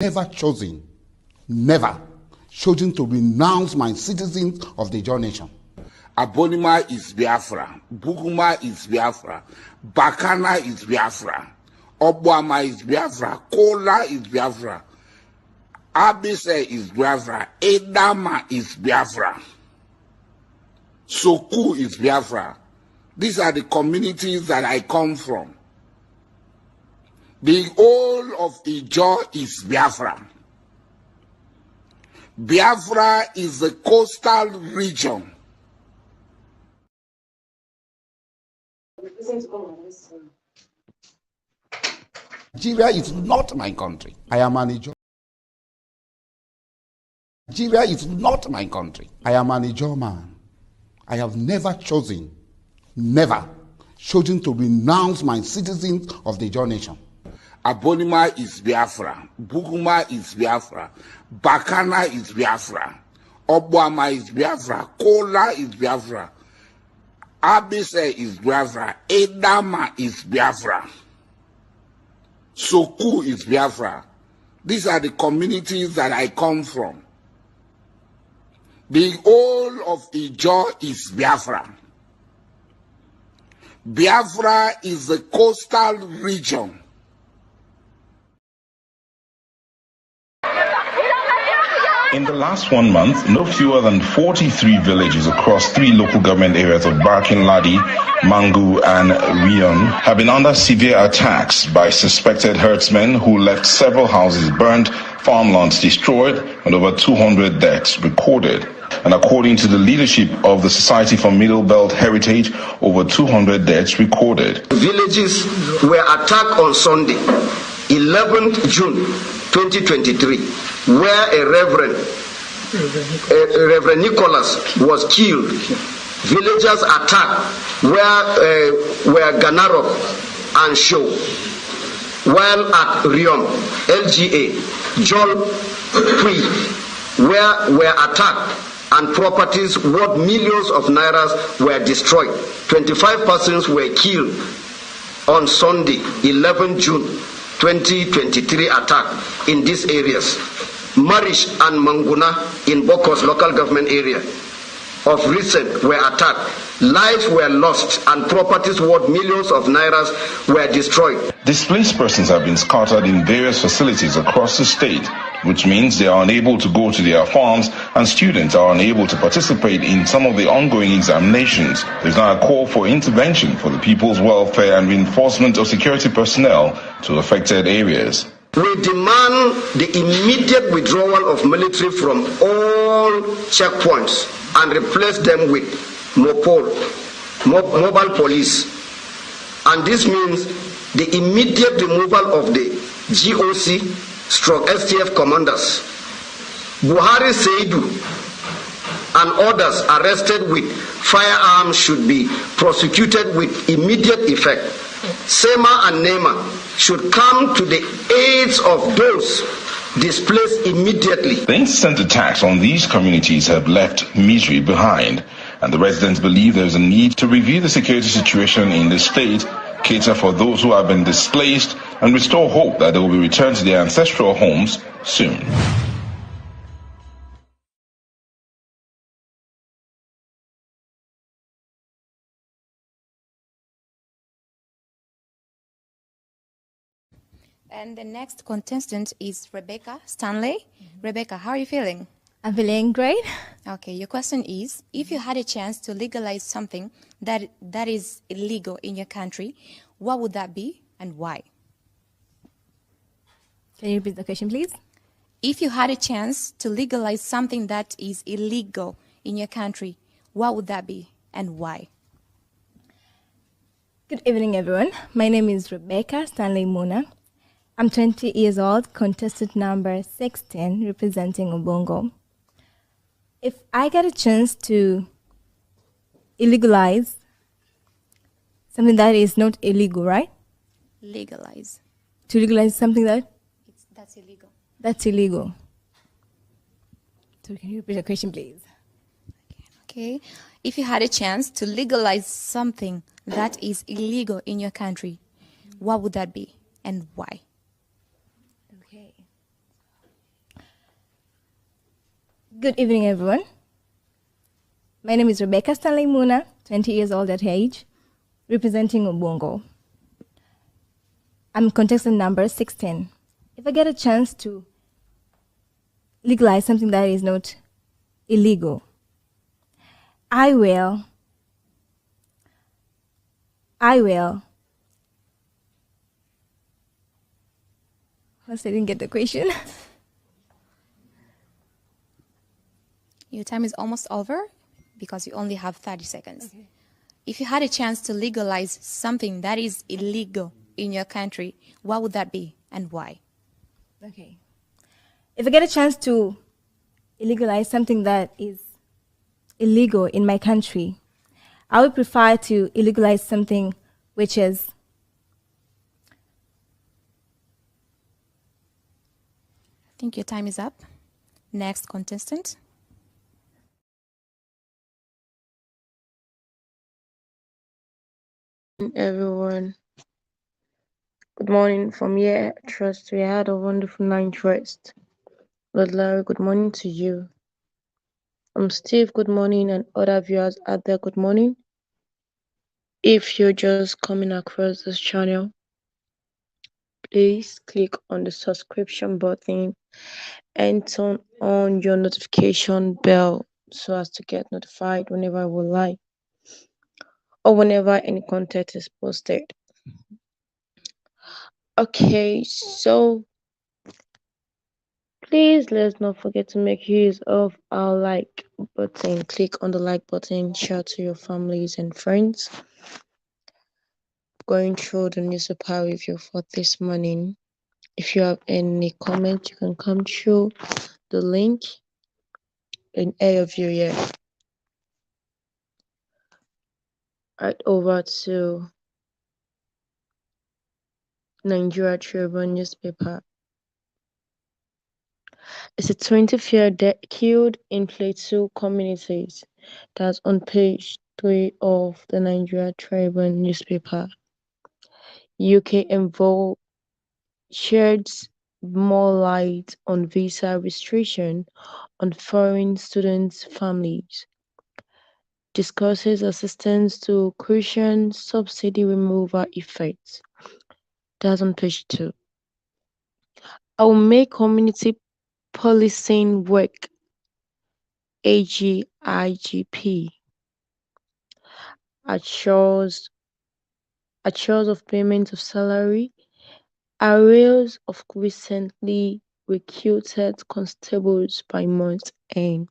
Never chosen to renounce my citizens of the John nation. Abonima is Biafra, Buguma is Biafra, Bakana is Biafra, Obwama is Biafra, Kola is Biafra, Abise is Biafra, Edama is Biafra, Soku is Biafra. These are the communities that I come from. The whole of Ijaw is Biafra. Biafra is the coastal region. Nigeria is not my country. I am an Ijaw. Nigeria is not my country. I am an Ijaw man. I have never chosen to renounce my citizens of the John nation. Abonima is Biafra, Buguma is Biafra, Bakana is Biafra, Obwama is Biafra, Kola is Biafra, Abise is Biafra, Edama is Biafra, Soku is Biafra. These are the communities that I come from. The whole of Ijaw is Biafra. Biafra is the coastal region. In the last 1 month, no fewer than 43 villages across 3 local government areas of Barkin Ladi, Mangu, and Rion have been under severe attacks by suspected herdsmen who left several houses burned, farmlands destroyed, and over 200 deaths recorded. And according to the leadership of the Society for Middle Belt Heritage, over 200 deaths recorded. Villages were attacked on Sunday, 11th June 2023, where a Reverend Nicholas was killed. Villagers attacked were Ganarok and Show, while at Riom, LGA, Jol Pui, were attacked and properties worth millions of nairas were destroyed. 25 persons were killed on Sunday, 11 June 2023 attack in these areas. Marish and Manguna in Bokos local government area of recent were attacked. Lives were lost and properties worth millions of nairas were destroyed. Displaced persons have been scattered in various facilities across the state, which means they are unable to go to their farms and students are unable to participate in some of the ongoing examinations. There's now a call for intervention for the people's welfare and reinforcement of security personnel to affected areas. We demand the immediate withdrawal of military from all checkpoints and replace them with mobile police. And this means the immediate removal of the GOC/STF commanders. Buhari Seidu and others arrested with firearms should be prosecuted with immediate effect. SEMA and NEMA should come to the aid of those displaced immediately. The incessant attacks on these communities have left misery behind, and the residents believe there is a need to review the security situation in the state, cater for those who have been displaced, and restore hope that they will be returned to their ancestral homes soon. And the next contestant is Rebecca Stanley. Rebecca, how are you feeling? I'm feeling great. Okay, your question is, if you had a chance to legalize something that is illegal in your country, what would that be and why? Can you repeat the question, please? If you had a chance to legalize something that is illegal in your country, what would that be and why? Good evening, everyone. My name is Rebecca Stanley Muna. I'm 20 years old, contestant number 16, representing Ubongo. If I get a chance to illegalize something that is not illegal, right? Legalize. To legalize something that's illegal. That's illegal. So can you repeat the question, please? Okay. If you had a chance to legalize something that is illegal in your country, what would that be and why? Okay. Good evening, everyone. My name is Rebecca Stanley Muna, 20 years old at age, representing Ubongo. I'm contestant number 16. If I get a chance to legalize something that is not illegal, I will. Plus, I didn't get the question. Your time is almost over because you only have 30 seconds. Okay. If you had a chance to legalize something that is illegal in your country, what would that be and why? Okay. If I get a chance to illegalize something that is illegal in my country, I would prefer to illegalize something which is I think your time is up. Next contestant. Everyone, good morning from here. Trust we had a wonderful night's rest. Lord Larry, good morning to you. I'm Steve, good morning, and other viewers out there, good morning. If you're just coming across this channel, please click on the subscription button and turn on your notification bell so as to get notified whenever I will live or whenever any content is posted. Okay, so please let's not forget to make use of our like button. Click on the like button, share to your families and friends. Going through the newspaper review for this morning. If you have any comment, you can come through the link in any of you here. Right over to Nigeria Tribune newspaper. It's a 20th year killed in Plateau communities. That's on page 3 of the Nigeria Tribune newspaper. UK envoy sheds more light on visa restriction on foreign students' families. Discusses assistance to Christian subsidy removal effects. That's on page 2. I will make community policing work. AGIGP. Assures of payment of salary. Arrears of recently recruited constables by month end.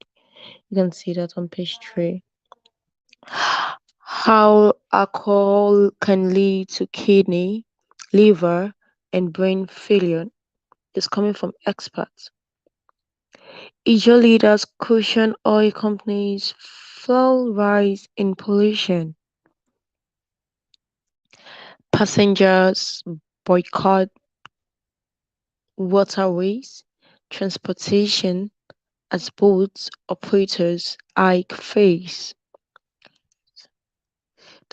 You can see that on page 3. How alcohol can lead to kidney, liver, and brain failure is coming from experts. Israel leaders caution oil companies fuel rise in pollution. Passengers boycott waterways transportation as boat operators hike fares.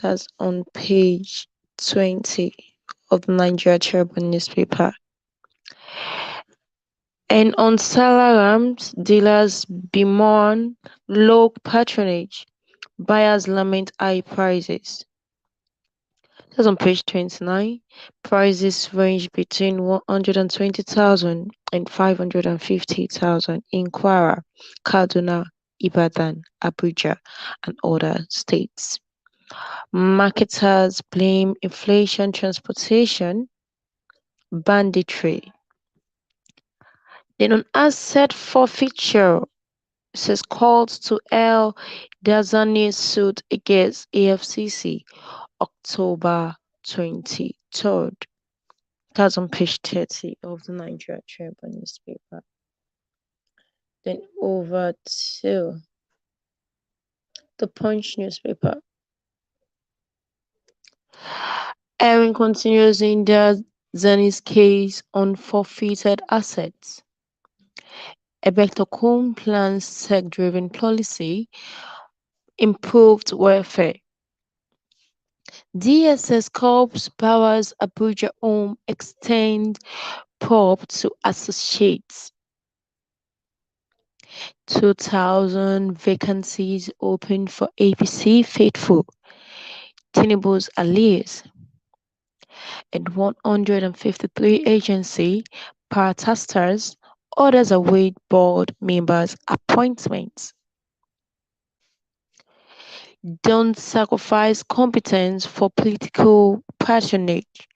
That's on page 20 of the Nigeria Tribune newspaper. And on Salarams, dealers bemoan low patronage, buyers lament high prices. That's on page 29. Prices range between 120,000 and 550,000 in Kwara, Kaduna, Ibadan, Abuja, and other states. Marketers blame inflation, transportation, banditry. Then on asset forfeiture, it says calls to El Dazani suit against AFCC, October 23rd. That's on page 30 of the Nigeria Tribune newspaper. Then over to the Punch newspaper. Aaron continues in Dazani's case on forfeited assets. Ebektokum plans tech-driven policy, improved welfare. DSS Corps powers Abuja Home extend probe to associates. 2,000 vacancies open for APC faithful, Tinubu's allies, and 153 agency paratasters. Others await board members' appointments. Don't sacrifice competence for political patronage,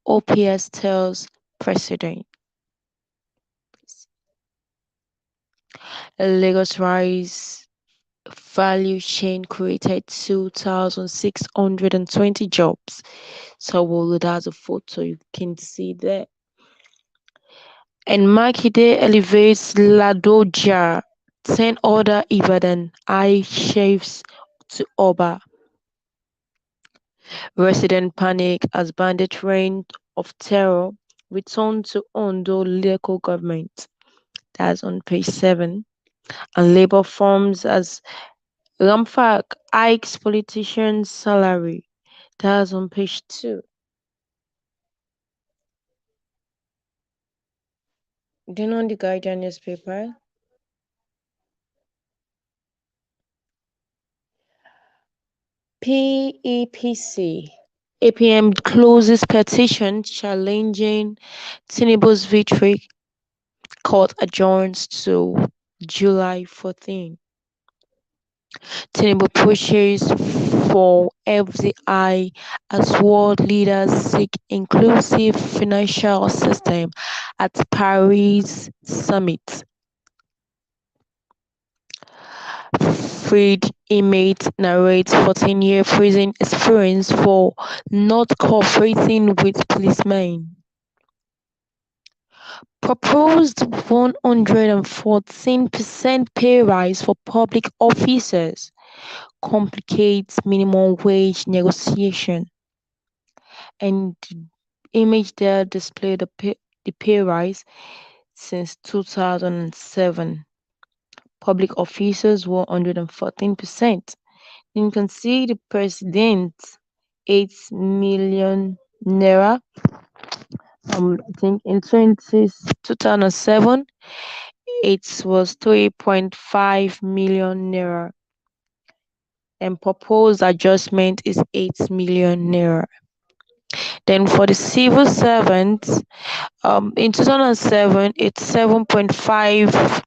OPS tells President. Lagos Rice value chain created 2,620 jobs. So that's a photo you can see there. And Makinde elevates Ladoja, 10 other Ibadan high chiefs to Oba. Resident panic as bandit reign of terror returned to Ondo local government. That's on page 7. And Labour forms as Ramfak hikes politicians' salary. That's on page 2. Then on the Guardian newspaper, PEPC. APM closes petition challenging Tinubu's victory. Court adjourns to July 14. Tinubu pushes for FDI as world leaders seek inclusive financial system at Paris summit. Freed inmate narrates 14-year prison experience for not cooperating with policemen. Proposed 114% pay rise for public officers complicates minimum wage negotiation. And the image there display the pay rise since 2007. Public officers 114%. You can see the president 8 million naira. I think in 2007 it was 3.5 million naira. And proposed adjustment is 8 million naira. Then for the civil servants, in 2007 it's 7.5,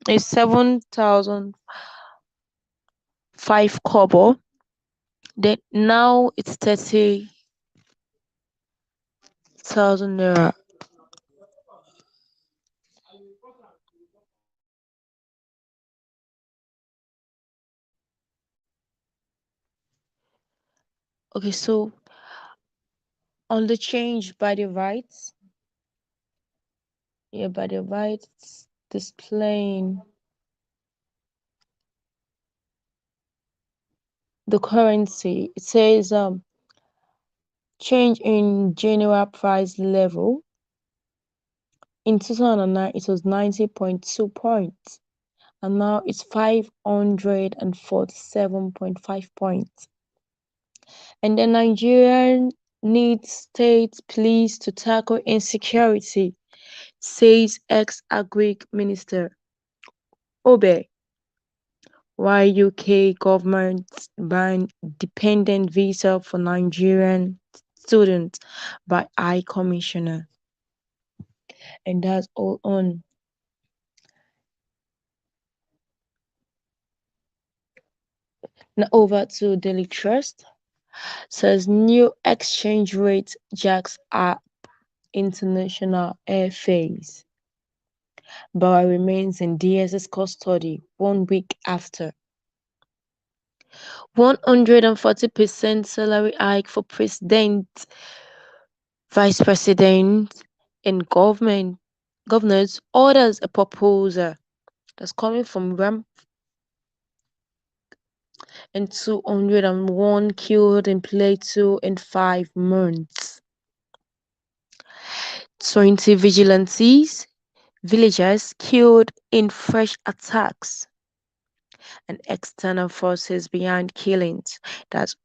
it's 7,005 kobo. Then now it's 30,000 naira. Okay, so on the change by the rights, by the rights displaying the currency, it says change in general price level. In 2009 it was 90.2 points, and now it's 547.5 points. And the Nigerian needs state police to tackle insecurity, says ex-Agric Minister Obe, while UK government ban dependent visa for Nigerian students by High Commissioner. And that's all on. Now over to Daily Trust. Says new exchange rate jacks up international airfares. Mbah remains in DSS custody 1 week after. 140% salary hike for president, vice president, and governors orders a proposal that's coming from RAM, and 201 killed in Plateau in 5 months. 20 villagers killed in fresh attacks, and external forces behind killings. That's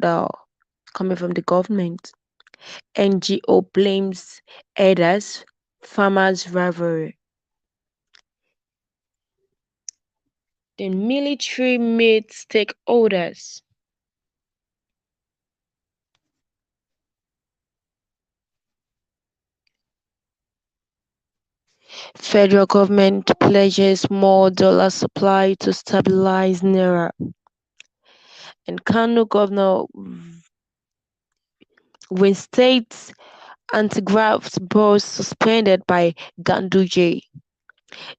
coming from the government. NGO blames herders, farmers rivalry. The military meets stakeholders. Federal government pledges more dollar supply to stabilize Naira. And Kano governor reinstates anti-graft laws suspended by Ganduje.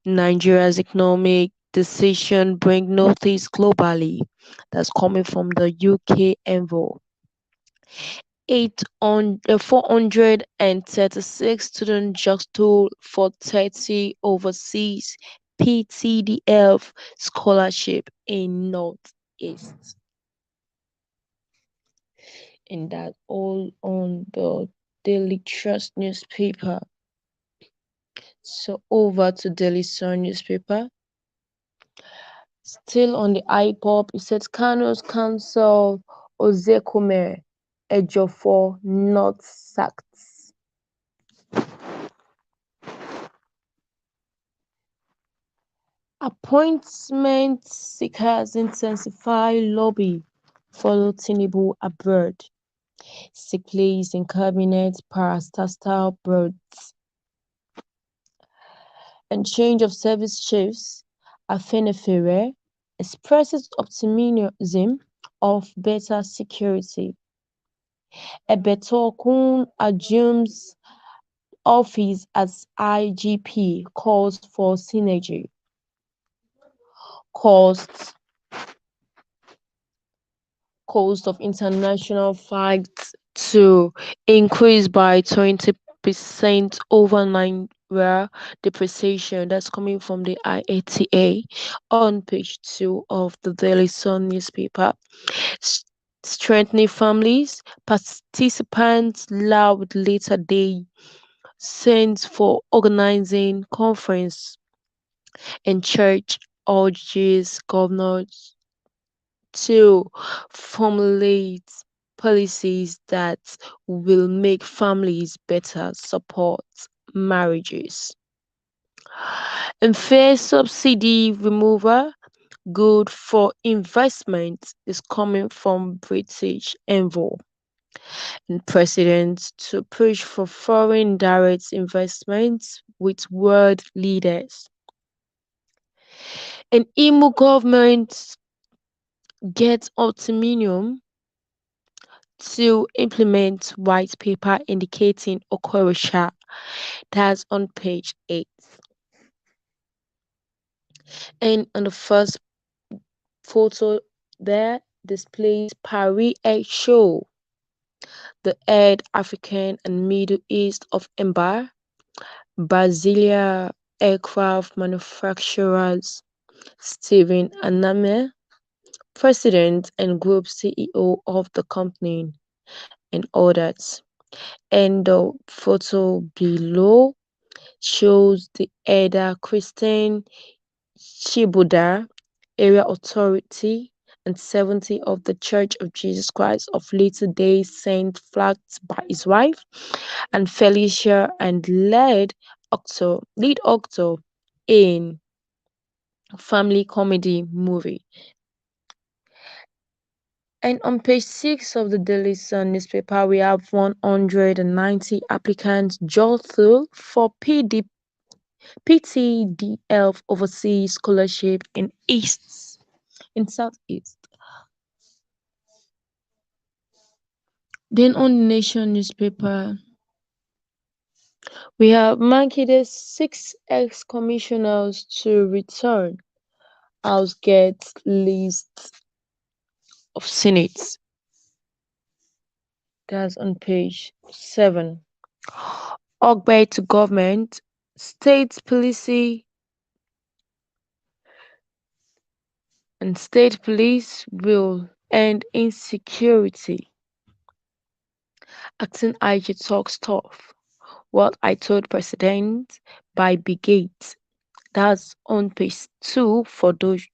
Nigeria's economic decision bring notice globally. That's coming from the UK envoy. 436 students jostled for 30 overseas PTDF scholarship in Northeast. And that's all on the Daily Trust newspaper. So over to Daily Sun newspaper. Still on the IPOP, it says Kano's council Ozekome Ejiofor not sacked. Appointment seekers intensify lobby follow Tinubu abroad. Sick place in cabinet parastatal birds. And change of service chiefs, Afenifere expresses optimism of better security. Ebetokun assumes office as IGP, calls for synergy. Cost of international flights to increase by 20% over Naira depreciation. That's coming from the IATA on page 2 of the Daily Sun newspaper. Strengthening families, participants loud later day sends for organizing conference, and church urges governors to formulate policies that will make families better support marriages. And fair subsidy removal, good for investment, is coming from British envoy. And president to push for foreign direct investments with world leaders. And Imo government gets ultimatum to implement white paper indicating Okorisha. That's on page 8. And on the first photo there displays Paris Air Show, the head African and Middle East of Mbah, Brasilia aircraft manufacturers, Stephen Aname, president and group CEO of the company, and others. And the photo below shows the elder Christian Chibuda, area authority, and 70 of the Church of Jesus Christ of Latter-day Saints flagged by his wife, and Felicia and lead actor in family comedy movie. And on page 6 of the Daily Sun newspaper, we have 190 applicants jostled for PTDF overseas scholarship in Southeast. Then on the Nation newspaper, we have Makide's 6 ex-commissioners to return. House gets list of Senate. That's on page 7. Ogbe to government, state police and state police will end insecurity. Acting IG talks tough. What I told President by Brigade. That's on page 2 for those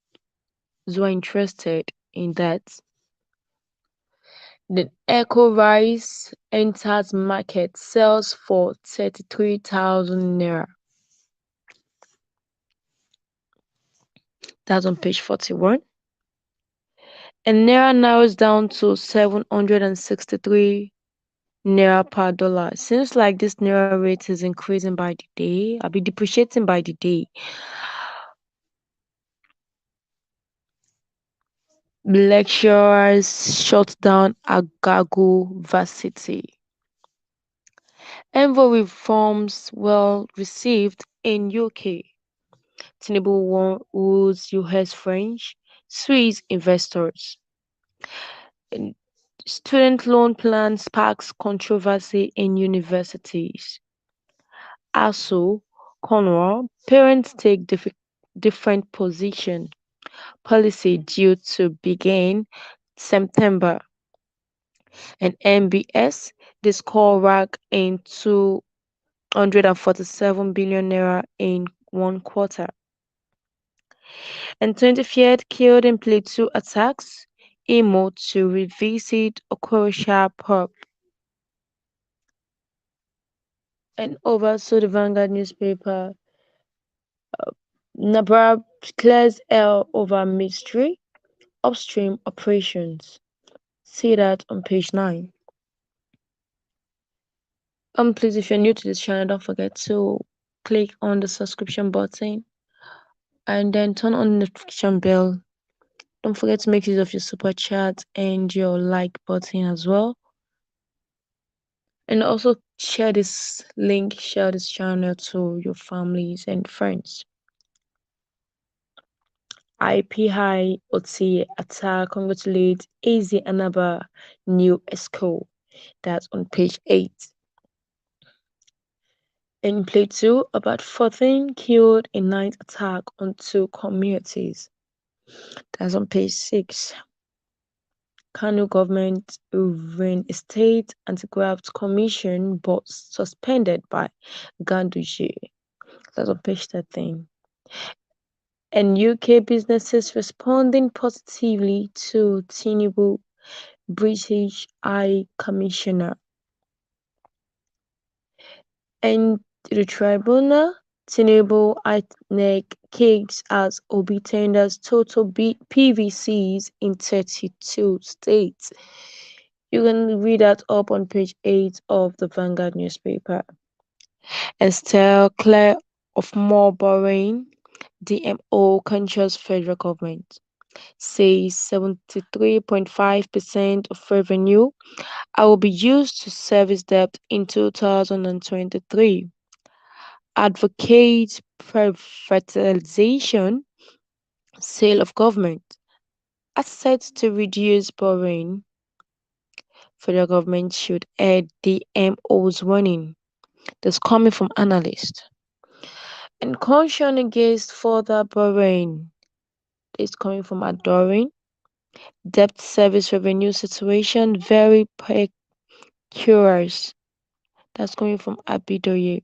who are interested in that. The Echo rice enters market, sells for 33,000 naira. That's on page 41. And Naira narrows down to 763 Naira per dollar. Seems like this Naira rate is increasing by the day. I'll be depreciating by the day. Lecturers shut down Agago Varsity. Envoy reforms well received in UK. Tinubu woos US French, Swiss investors. And student loan plan sparks controversy in universities. Also, Cornwall, parents take different position. Policy due to begin September. And MBS, the score rack in 247 billion naira in 1 quarter. And 25th killed in Plateau attacks, Imo to revisit Okorocha pub. And over to the Vanguard newspaper. Nabra clears air over mystery, upstream operations. See that on page 9. Please, if you're new to this channel, don't forget to click on the subscription button and then turn on the notification bell. Don't forget to make use of your super chat and your like button as well. And also share this link, share this channel to your families and friends. IP High Oti attack congratulate AZ Anaba new ESCO. That's on page 8. In Plateau, about 14 killed in night attack on 2 communities. That's on page 6. Kano government reinstate anti-graft commission but suspended by Ganduje. That's on page 13. And UK businesses responding positively to Tinubu, British High Commissioner. And the tribunal, Tinubu INEC kicks as Obi tenders total PVCs in 32 states. You can read that up on page 8 of the Vanguard newspaper. And still clear of more borrowing, DMO conscious federal government says 73.5% of revenue will be used to service debt in 2023. Advocate privatization, sale of government assets to reduce borrowing. Federal government should add DMO's warning. That's coming from analysts. And caution against further borrowing is coming from Adoring. Debt service revenue situation very precarious. That's coming from Abidoye.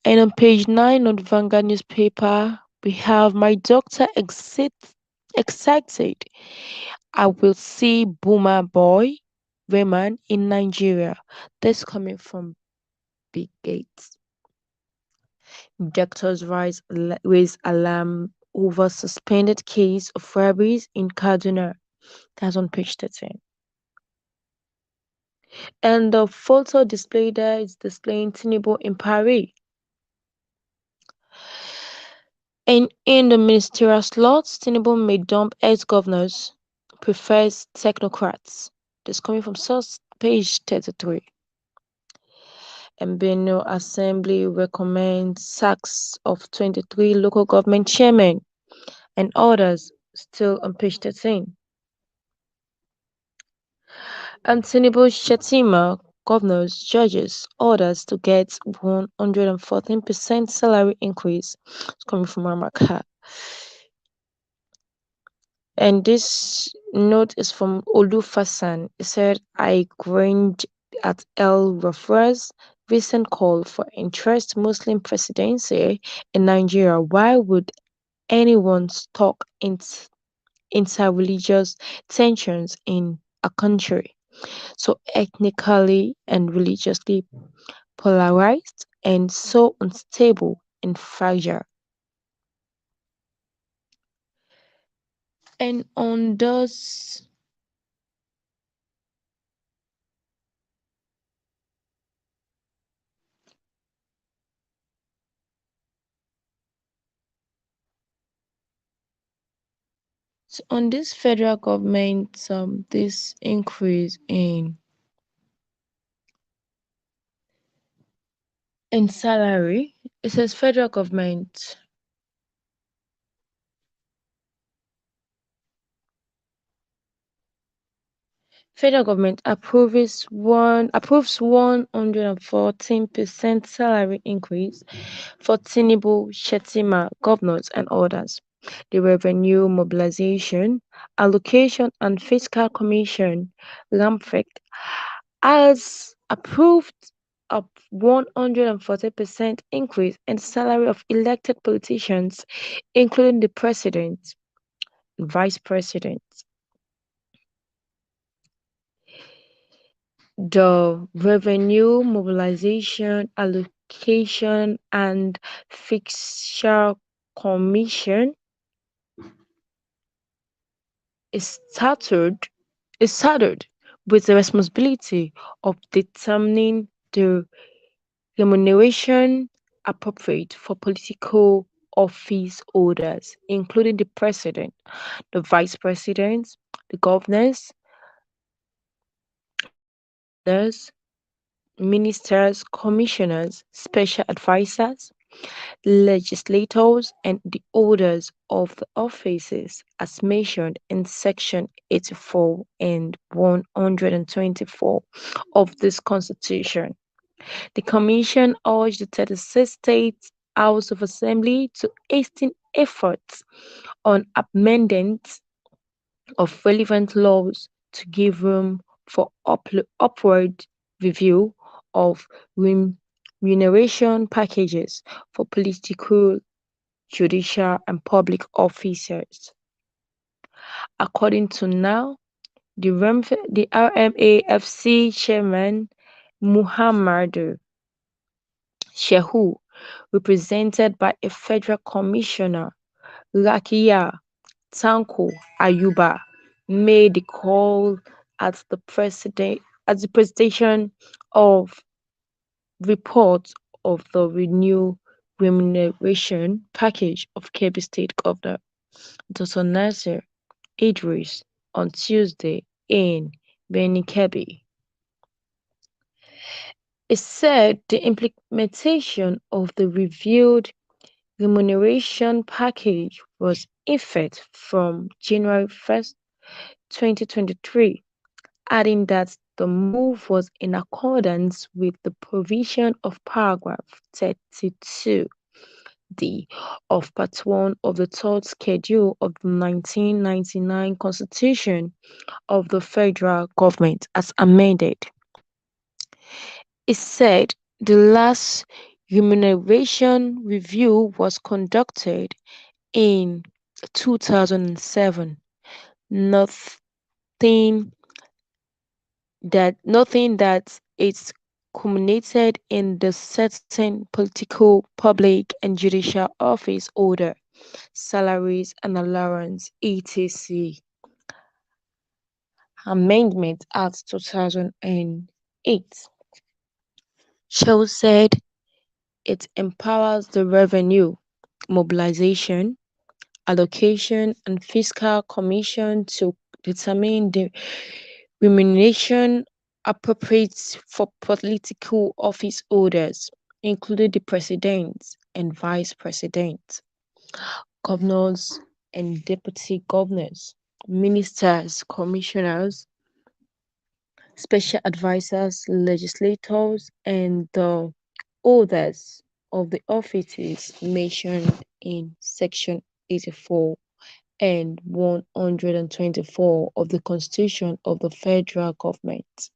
And on page 9 of the Vanguard newspaper, we have my doctor excited. I will see Boomer Boy Rayman in Nigeria. That's coming from Big Gates. Doctors raise alarm over suspended case of rabies in Kaduna. That's on page 13. And the photo displayed there is displaying Tinubu in Paris. And in the ministerial slots, Tinubu may dump ex-governors, prefers technocrats. This coming from source page 33. And Benue Assembly recommends sacks of 23 local government chairmen and others, still on page 13. And Tinubu Shetima, governors, judges, orders to get 114% salary increase. It's coming from Ramaka. And this note is from Olufasan. It said, I grinned at El Rafra's recent call for interest Muslim presidency in Nigeria. Why would anyone stoke inter-religious tensions in a country so ethnically and religiously polarized and so unstable and fragile? And on those so on this federal government, this increase in salary, it says federal government approves 114% salary increase for Tinubu, Shettima, governors and others. The Revenue Mobilization, Allocation and Fiscal Commission (RAMFIC) has approved a 140% increase in the salary of elected politicians, including the president and vice president. The Revenue Mobilization, Allocation and Fiscal Commission is chartered with the responsibility of determining the remuneration appropriate for political office holders, including the president, the vice president, the governors, ministers, commissioners, special advisers, legislators, and the holders of the offices as mentioned in Section 84 and 124 of this Constitution. The Commission urged the 36 State House of Assembly to hasten efforts on amendments of relevant laws to give room for upward review of remuneration packages for political, judicial, and public officers. According to now, the RMAFC chairman Muhammadu Shehu, represented by a federal commissioner, Rakiya Tanko Ayuba, made the call at the presentation of report of the renewed remuneration package of Kebbi State Governor Dr. Nasir Idris on Tuesday in Beni Kebbi. It said the implementation of the reviewed remuneration package was in effect from January 1st, 2023, adding that the move was in accordance with the provision of paragraph 32D of Part 1 of the Third Schedule of the 1999 Constitution of the Federal Government as amended. It said the last remuneration review was conducted in 2007. Nothing that it's culminated in the certain political, public, and judicial office order, salaries and allowance, etc. Amendment Act 2008. Shell said it empowers the Revenue Mobilization, Allocation, and Fiscal Commission to determine the remuneration appropriate for political office holders, including the president and vice president, governors and deputy governors, ministers, commissioners, special advisers, legislators, and the holders of the offices mentioned in Section 84 and 124 of the Constitution of the Federal Government.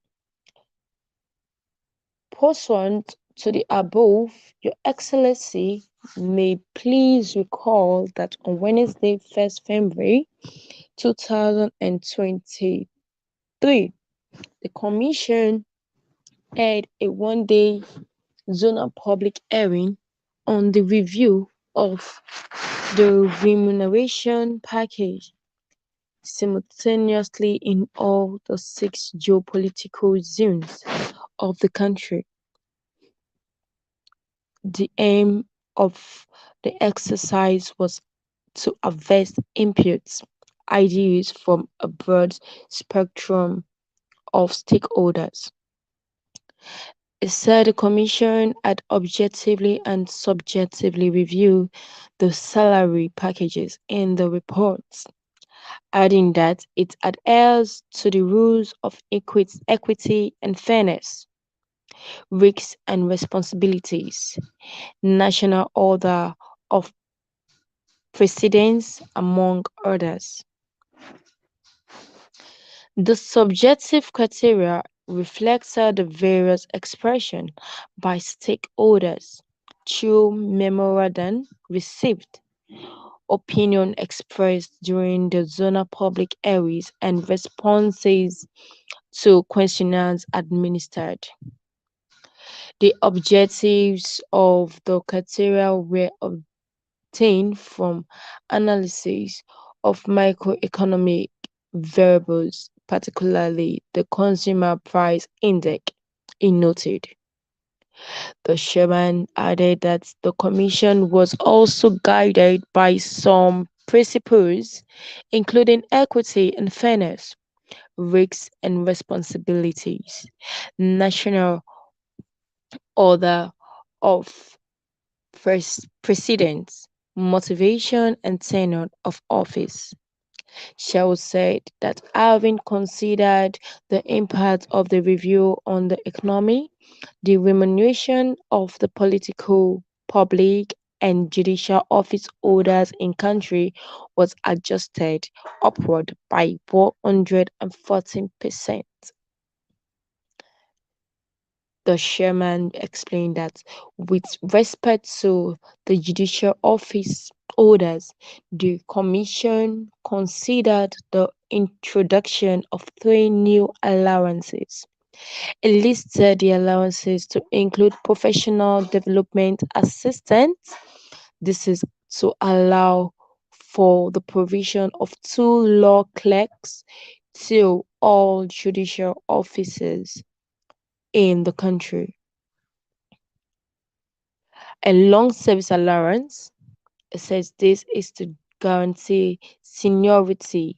Pursuant to the above, Your Excellency may please recall that on Wednesday, 1st February 2023, the Commission held a one-day zonal public hearing on the review of the remuneration package simultaneously in all the 6 geopolitical zones of the country. The aim of the exercise was to harvest inputs, ideas from a broad spectrum of stakeholders. It said the Commission had objectively and subjectively reviewed the salary packages in the reports, adding that it adheres to the rules of equity and fairness, risks and responsibilities, national order of precedence, among others. The subjective criteria reflects the various expressions by stakeholders through memorandum received, opinion expressed during the zonal public hearings, and responses to questionnaires administered. The objectives of the criteria were obtained from analysis of microeconomic variables, particularly the Consumer Price Index, he noted. The chairman added that the Commission was also guided by some principles, including equity and fairness, risks and responsibilities, national order of precedence, motivation, and tenure of office. Shell said that having considered the impact of the review on the economy, the remuneration of the political, public, and judicial office holders in country was adjusted upward by 114%. The chairman explained that with respect to the judicial office holders, the Commission considered the introduction of 3 new allowances. It listed the allowances to include professional development assistance. This is to allow for the provision of 2 law clerks to all judicial offices in the country. A long service allowance, it says this is to guarantee seniority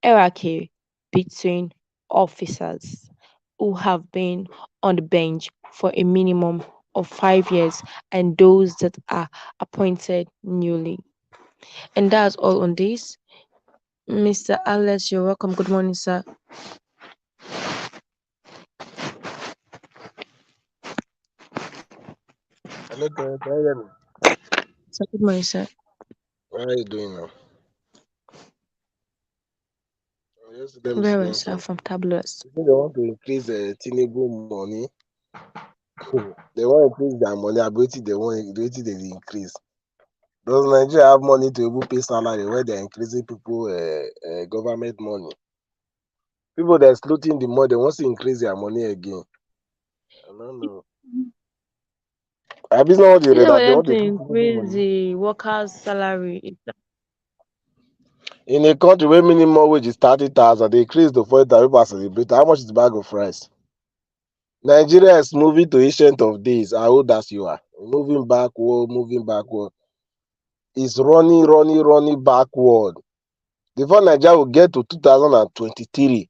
hierarchy between officers who have been on the bench for a minimum of 5 years and those that are appointed newly. And that's all on this. Mr. Alex, you're welcome. Good morning, sir. Hello, can you hear me? So, good morning, sir. How are you doing now? Yesterday, Very well, sir, from Tabulous. they want to increase Tinubu money. They want to increase their money. I bet they increase. Does Nigeria have money to even pay salary where they're increasing people government money? People that's looting the money, they want to increase their money again. I don't know. I not what you You read know, that they want to to increase the workers' salary. in a country where minimum wage is 30,000, they increase to 40,000 people are celebrating. How much is the bag of rice? Nigeria is moving to ancient of days, as old as you are. Moving backward. It's running backward. Before Nigeria will get to 2023,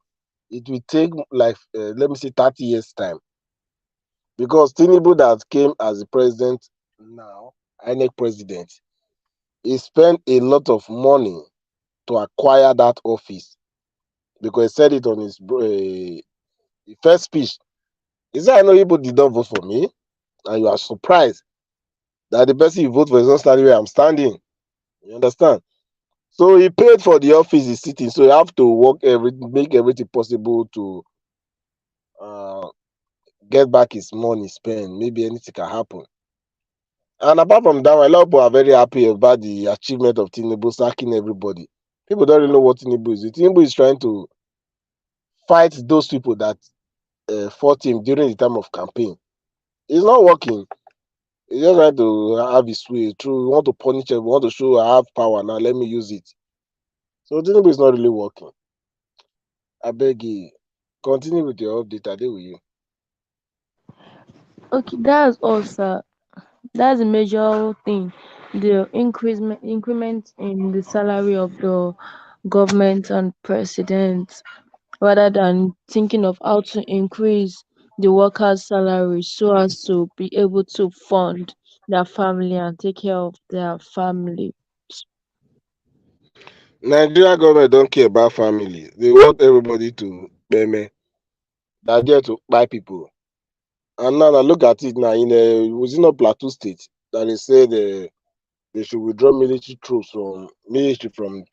it will take like, let me say 30 years time. Because Tinubu that came as the president now, INEC president, he spent a lot of money to acquire that office. Because he said it on his first speech. He said, I know people did not vote for me, and you are surprised that the person you vote for is not standing where I'm standing. You understand? So he paid for the office he's sitting. So you have to make everything possible to get back his money spent. Maybe anything can happen. And apart from that, a lot of people are very happy about the achievement of Tinubu sacking everybody. People don't really know what Tinubu is. Tinubu is trying to fight those people that fought him during the time of campaign. It's not working. He's just trying to have his way through. We want to punish him. We want to show I have power now. Let me use it. So Tinubu is not really working. I beg you, continue with your update. I deal with you. Okay, that's all, sir. That's a major thing. The increment in the salary of the government and president, rather than thinking of how to increase the workers' salary so as to be able to fund their family and take care of their family. Nigeria government don't care about family. They want everybody to pay. They're there to buy people. And now look at it now. Was it not Plateau State that they said they should withdraw military troops from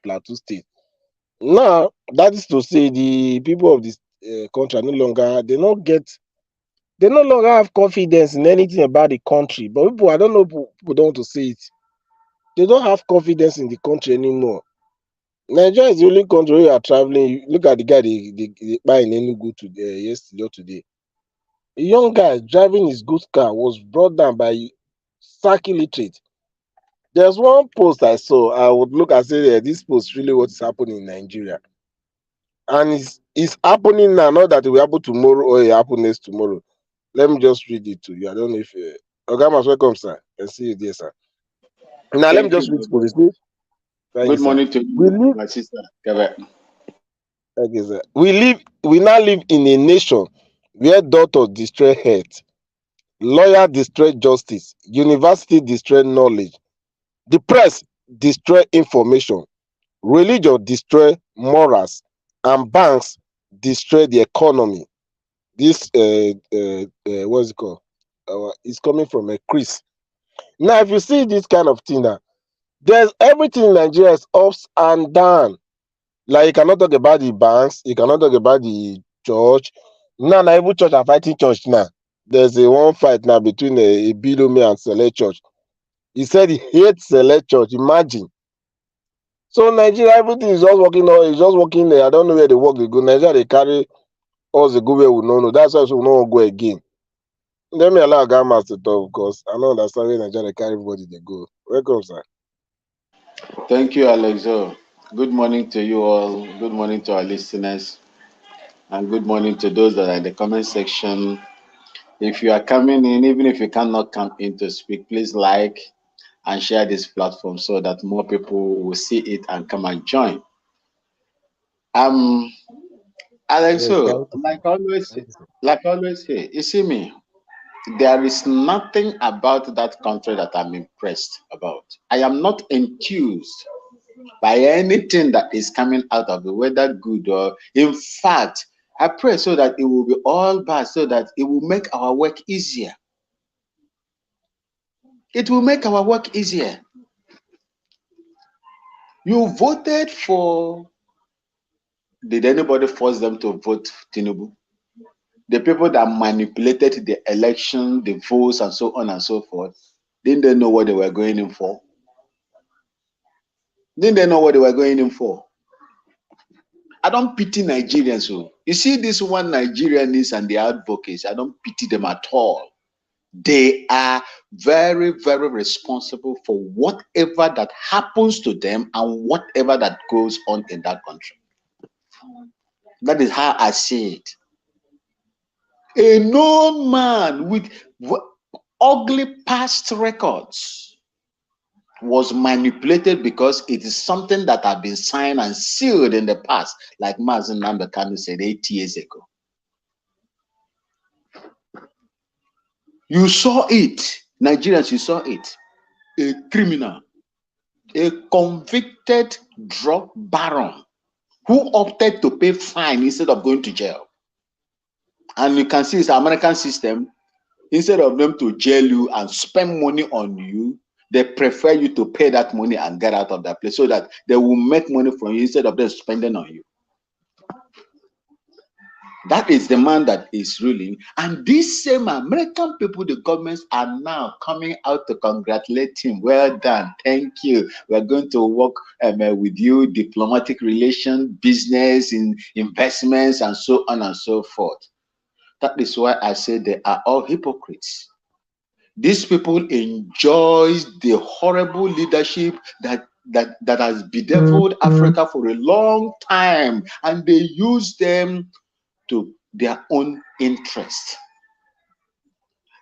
Plateau State? Now that is to say the people of this country are they no longer have confidence in anything about the country. But people, I don't know, people don't want to say it. They don't have confidence in the country anymore. Nigeria is the only country where you are traveling. Look at the guy they buy in Enugu today, yesterday or today. A young guy driving his goods car was brought down by Saki literate. There's one post I saw. I would look and say, yeah, this post really what is happening in Nigeria. And it's happening now, not that it will happen tomorrow or it happen next tomorrow. Let me just read it to you. I don't know if Ogamas, welcome, sir. I see you there, sir. Now let me Thank just you, read the brother. post. Thank you, Good sir. morning to We you, live my sister. Correct. Okay, sir. We now live in a nation where doctors destroy health, lawyer destroy justice, university destroy knowledge, the press destroy information, religion destroy morals, and banks destroy the economy. This what's it called? It's coming from a Chris. Now, if you see this kind of thing now, there's everything in Nigeria is ups and down. Like you cannot talk about the banks, you cannot talk about the church. Now, even church are fighting church now. There's a one fight now between a Bilome and Select Church. He said he hates Select Church. Imagine. So Nigeria, everything is just working on. It's just working there. I don't know where they work. They go. Nigeria, they carry us. They go where we don't know. That's why we don't go again. Let me allow Gamas to talk because I don't understand where Nigeria they carry everybody they go. Welcome, sir. Thank you, Alexo. Good morning to you all. Good morning to our listeners. And good morning to those that are in the comment section. If you are coming in, even if you cannot come in to speak, please like and share this platform so that more people will see it and come and join. Yes, Alexo, thank you, sir. Thank you, sir. like always say, you see me, there is nothing about that country that I'm impressed about. I am not enthused by anything that is coming out of it, whether good or, in fact, I pray so that it will be all bad, so that it will make our work easier. It will make our work easier. You voted for, did anybody force them to vote Tinubu? The people that manipulated the election, the votes, and so on and so forth, didn't they know what they were going in for? Didn't they know what they were going in for? I don't pity Nigerians. So you see, this one Nigerians and the advocates, I don't pity them at all. They are very, very responsible for whatever that happens to them and whatever that goes on in that country. That is how I see it. A known man with ugly past records was manipulated because it is something that had been signed and sealed in the past, like Mazen Nambekanu said 8 years ago. You saw it, Nigerians, you saw it. A criminal, a convicted drug baron who opted to pay fine instead of going to jail. And you can see it's an American system. Instead of them to jail you and spend money on you, they prefer you to pay that money and get out of that place so that they will make money from you instead of them spending on you. That is the man that is ruling. And these same American people, the governments, are now coming out to congratulate him. Well done. Thank you. We're going to work with you, diplomatic relations, business, investments, and so on and so forth. That is why I say they are all hypocrites. These people enjoy the horrible leadership that that has bedeviled Africa for a long time, and they use them to their own interest.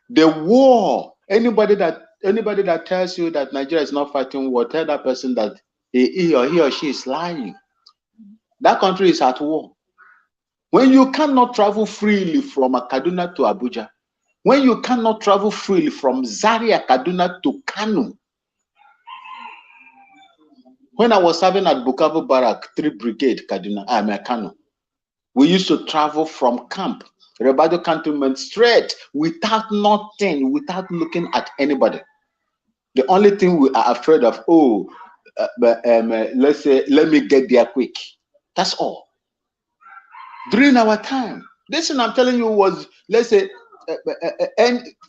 The war, anybody that tells you that Nigeria is not fighting war, tell that person that he or she is lying. That country is at war. When you cannot travel freely from Kaduna to Abuja, when you cannot travel freely from Zaria, Kaduna to Kano. When I was serving at Bukavu Barrack, 3 Brigade, Kano, we used to travel from camp, Rebado Cantonment, straight, without nothing, without looking at anybody. The only thing we are afraid of, let's say, let me get there quick. That's all. During our time, this thing I'm telling you was, let's say,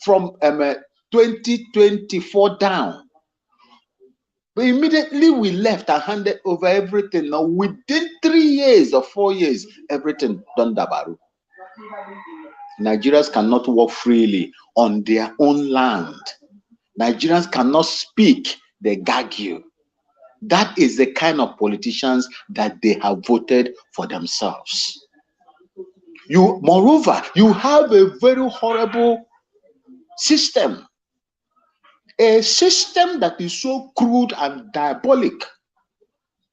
from 2024 down. But immediately we left and handed over everything. Now within 3 years or 4 years, everything done dabaru. Nigerians cannot walk freely on their own land. Nigerians cannot speak, they gag you. That is the kind of politicians that they have voted for themselves. Moreover, you have a very horrible system. A system that is so crude and diabolic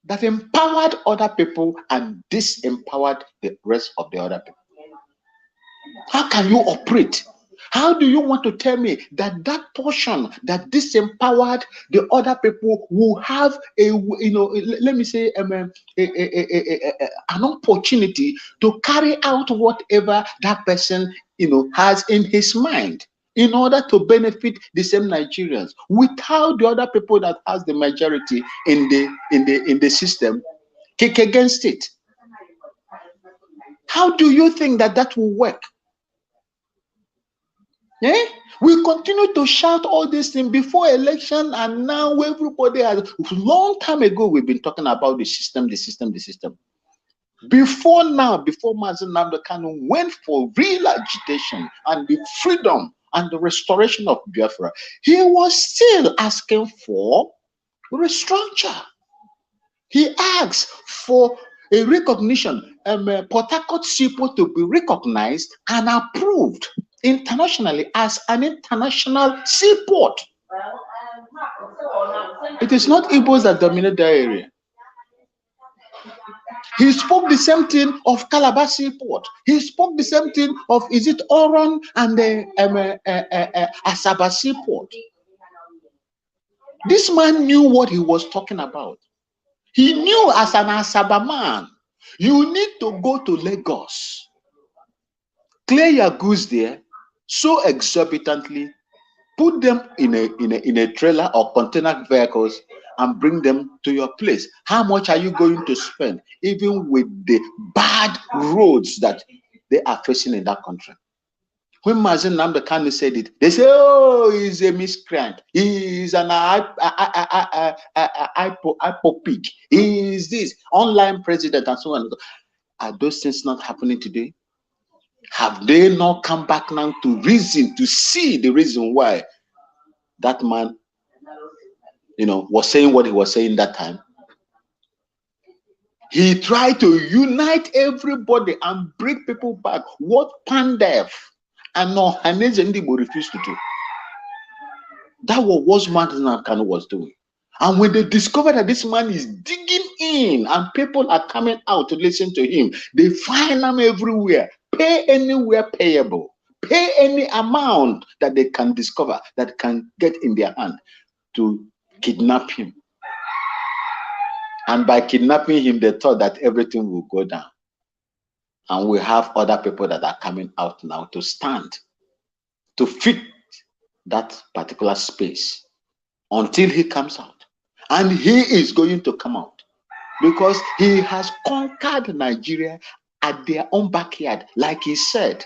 that empowered other people and disempowered the rest of the other people. How can you operate? How do you want to tell me that that portion that disempowered the other people will have let me say, an opportunity to carry out whatever that person, has in his mind, in order to benefit the same Nigerians, without the other people that has the majority in the system kick against it? How do you think that will work? Eh? We continue to shout all these things before election, and now everybody has. Long time ago, we've been talking about the system. Before Mazi Nnamdi Kanu went for real agitation and the freedom and the restoration of Biafra, he was still asking for restructure. He asked for a recognition, Port Harcourt seaport to be recognized and approved internationally as an international seaport. It is not Igbos that dominate the area. He spoke the same thing of Calabar seaport. He spoke the same thing of, is it Oron and the Asaba seaport. This man knew what he was talking about. He knew, as an Asaba man, you need to go to Lagos, clear your goods there so exorbitantly, put them in a trailer or container vehicles, and bring them to your place. How much are you going to spend, even with the bad roads that they are facing in that country? When Mazi Nnamdi Kanu said it, they say, oh, he's a miscreant. He's an hypopig. He's this online president and so on. Are those things not happening today? Have they not come back now to reason, to see the reason why that man, was saying what he was saying that time? He tried to unite everybody and bring people back. What Pandef and Ohaneze Ndigbo refused to do. That was what Mazi Nnamdi Kanu was doing. And when they discovered that this man is digging in and people are coming out to listen to him, they find him everywhere. Pay anywhere payable. Pay any amount that they can discover, that can get in their hand, to kidnap him. And by kidnapping him, they thought that everything will go down. And we have other people that are coming out now to stand, to fit that particular space until he comes out. And he is going to come out because he has conquered Nigeria at their own backyard, like he said.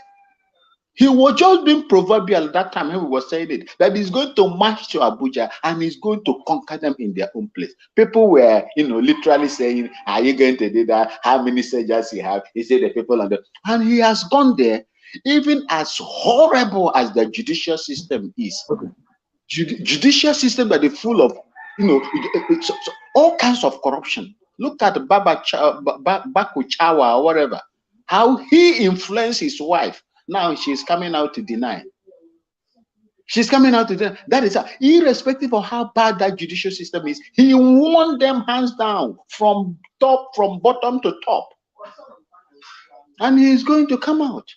He was just being proverbial at that time when we were saying it, that he's going to march to Abuja and he's going to conquer them in their own place. People were, literally saying, are you going to do that? How many soldiers you have? He said the people on the... And he has gone there, even as horrible as the judicial system is. Okay. Judicial system that is full of all kinds of corruption. Look at Baku Chawa or whatever. How he influenced his wife. Now she's coming out to deny. She's coming out to deny. That is irrespective of how bad that judicial system is. He won them hands down from bottom to top. And he's going to come out.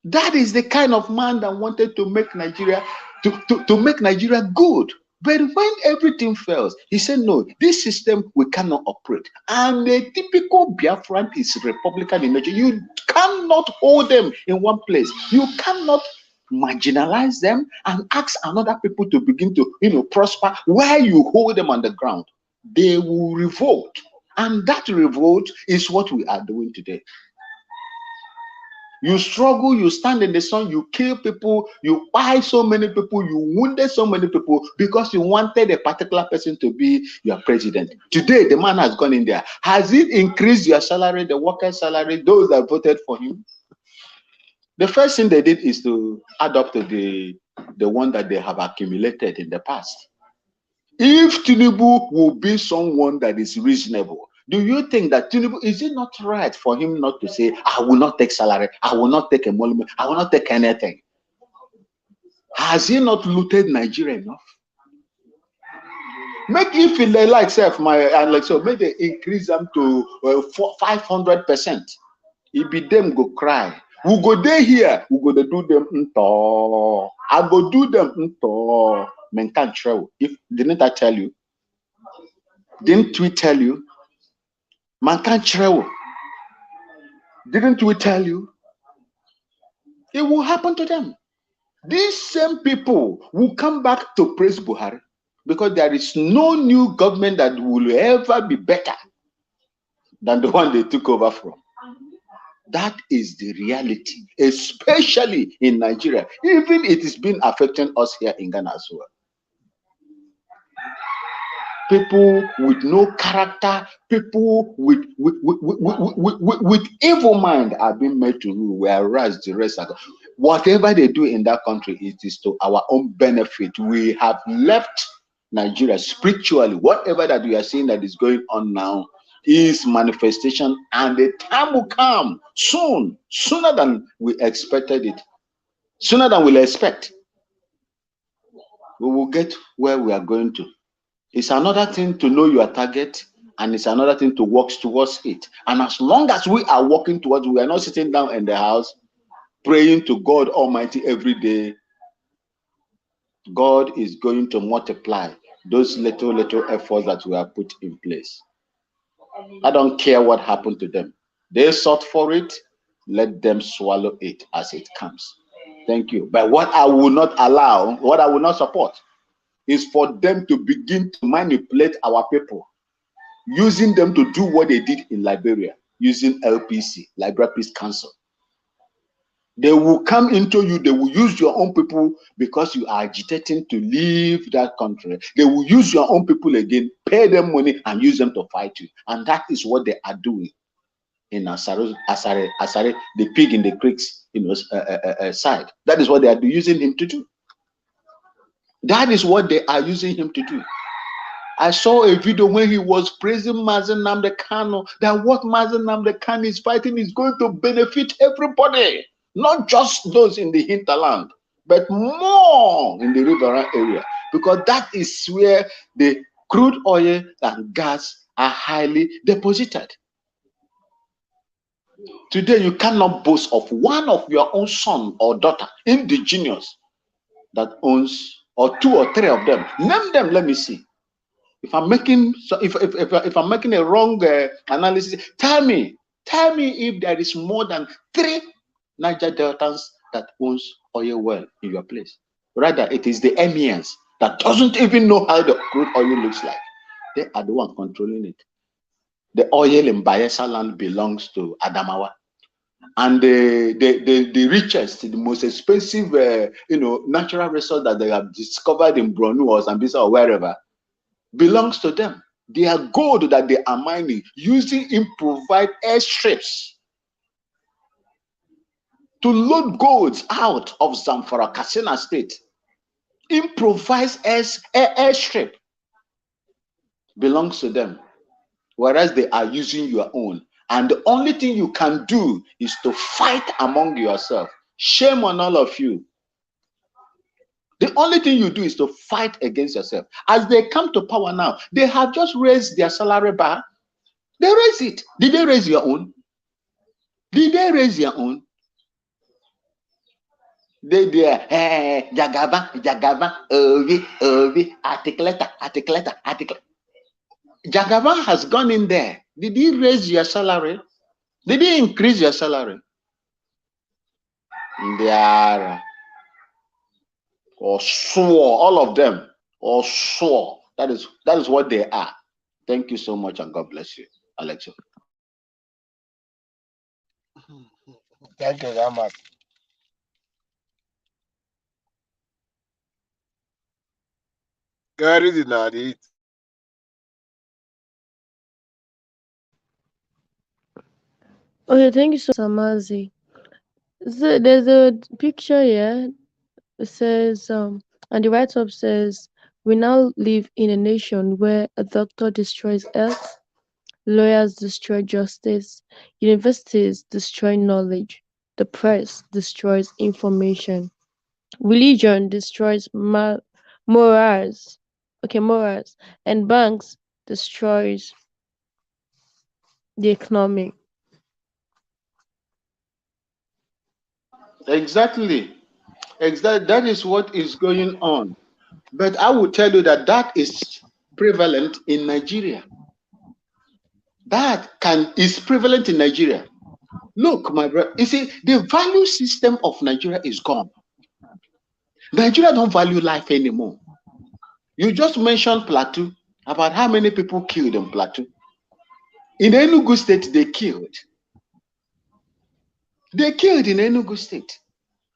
That is the kind of man that wanted to make Nigeria to make Nigeria good. But when everything fails, he said, no, this system we cannot operate. And the typical Biafran is Republican in nature. You cannot hold them in one place. You cannot marginalize them and ask another people to begin to prosper while you hold them on the ground. They will revolt. And that revolt is what we are doing today. You struggle, you stand in the sun, you kill people, you buy so many people, you wounded so many people because you wanted a particular person to be your president. Today, the man has gone in there. Has it increased your salary, the workers' salary, those that voted for him? The first thing they did is to add up to the one that they have accumulated in the past. If Tinubu will be someone that is reasonable, do you think that Tinubu, is it not right for him not to say, I will not take salary, I will not take emolument, I will not take anything? Has he not looted Nigeria enough? Make if he like self, make they increase them to 500%. It be them go cry. We go there here, we go to do them into. I go do them into. Men can't travel. Didn't I tell you? Didn't we tell you? Man can't travel. Didn't we tell you? It will happen to them. These same people will come back to praise Buhari because there is no new government that will ever be better than the one they took over from. That is the reality, especially in Nigeria. Even it has been affecting us here in Ghana as well. People with no character, people with evil mind are being made to rule, whereas the rest are whatever they do in that country, it is to our own benefit. We have left Nigeria spiritually. Whatever that we are seeing that is going on now is manifestation, and the time will come soon, sooner than we expected it, sooner than we'll expect. We will get where we are going to. It's another thing to know your target, and it's another thing to work towards it. And as long as we are working towards, we are not sitting down in the house praying to God Almighty every day, God is going to multiply those little efforts that we have put in place. I don't care what happened to them. They sought for it. Let them swallow it as it comes. Thank you. But what I will not allow, what I will not support, is for them to begin to manipulate our people, using them to do what they did in Liberia, using LPC, Liberia Peace Council. They will come into you, they will use your own people because you are agitating to leave that country. They will use your own people again, pay them money, and use them to fight you. And that is what they are doing in Asare, the pig in the creeks, side. That is what they are using him to do. That is what they are using him to do. I saw a video when he was praising Mazen Nnamdi Kanu, that what Mazen Nnamdi Kanu is fighting is going to benefit everybody, not just those in the hinterland, but more in the riverine area, because that is where the crude oil and gas are highly deposited. Today, you cannot boast of one of your own son or daughter, indigenous, that owns, or two or three of them. Name them, let me see. If I'm making if I'm making a wrong analysis, tell me if there is more than 3 Niger Deltans that owns oil well in your place. Rather, it is the emirs that doesn't even know how the crude oil looks like. They are the ones controlling it. The oil in Bayelsa land belongs to Adamawa, and the richest, the most expensive, natural resource that they have discovered in Borno or Zambia or wherever belongs to them. Their gold that they are mining using improvised airstrips to load golds out of Zamfara, Katsina State. Improvised airstrip. belongs to them, whereas they are using your own. And the only thing you can do is to fight among yourself. Shame on all of you. The only thing you do is to fight against yourself. As they come to power now, they have just raised their salary bar. They raise it. Did they raise your own? Did they raise your own? They Jagaba, article. Jagaba has gone in there. Did he raise your salary? Did he increase your salary? They are or swore, all of them, or swore. That is what they are. Thank you so much, and God bless you, Alexa. Thank you very much. Gary did not eat. Okay, thank you so much, Samazi. So there's a picture here. It says, and the write-up says, we now live in a nation where a doctor destroys health, lawyers destroy justice, universities destroy knowledge, the press destroys information, religion destroys morals, and banks destroys the economy. Exactly. That is what is going on. But I will tell you that is prevalent in Nigeria. Is prevalent in Nigeria. Look, my brother, you see, the value system of Nigeria is gone. Nigeria don't value life anymore. You just mentioned Plateau, about how many people killed in Plateau. In Enugu State, they killed. They killed in Enugu State.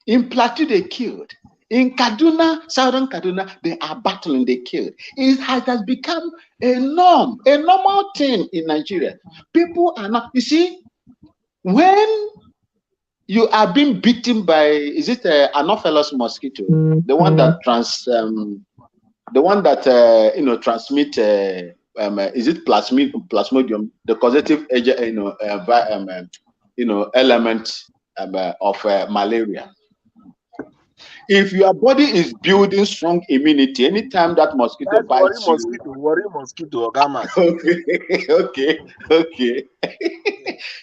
In Plateau, they killed. In Kaduna, southern Kaduna, they are battling, they killed. It has become a norm, a normal thing in Nigeria. People are not, you see, when you are being beaten by, is it Anopheles mosquito? The one that transmit, is it plasmodium, the causative agent, element of malaria. If your body is building strong immunity, anytime that mosquito bites you, worry mosquito, Gamas. Okay.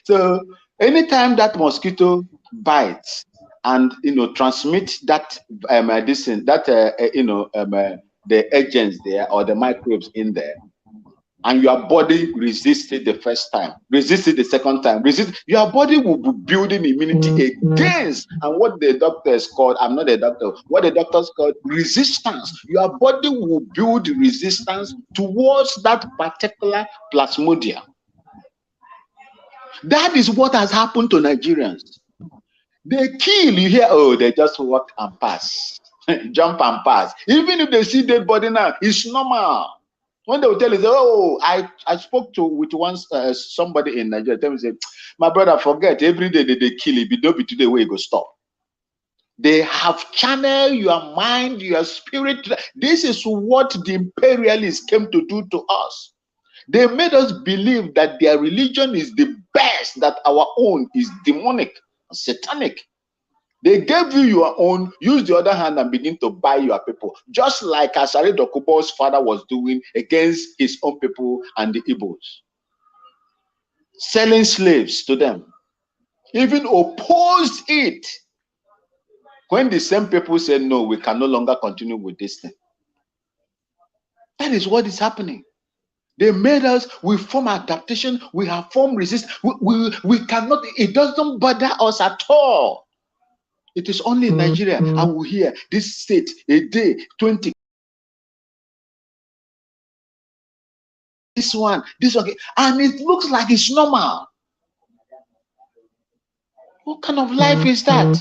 So anytime that mosquito bites and transmit that medicine, that the agents there or the microbes in there, and your body resisted the first time, resisted the second time, your body will be building immunity against, and what the doctors called, I'm not a doctor, what the doctors called resistance. Your body will build resistance towards that particular plasmodium. That is what has happened to Nigerians. They kill, you hear, oh, they just walk and pass, jump and pass. Even if they see dead body now, it's normal. When they will tell you, oh, I spoke with somebody in Nigeria, tell me, say, my brother, forget, every day they kill it, but don't be today where you go stop. They have channeled your mind, your spirit. This is what the imperialists came to do to us. They made us believe that their religion is the best, that our own is demonic, satanic. They gave you your own, use the other hand and begin to buy your people. Just like Asari Dokubo's father was doing against his own people and the Igbos. Selling slaves to them. Even opposed it. When the same people said, no, we can no longer continue with this thing. That is what is happening. They made us, we form adaptation, we have formed resistance. We cannot, it doesn't bother us at all. It is only in Nigeria, I will hear this state, a day, 20. This one, and it looks like it's normal. What kind of life is that?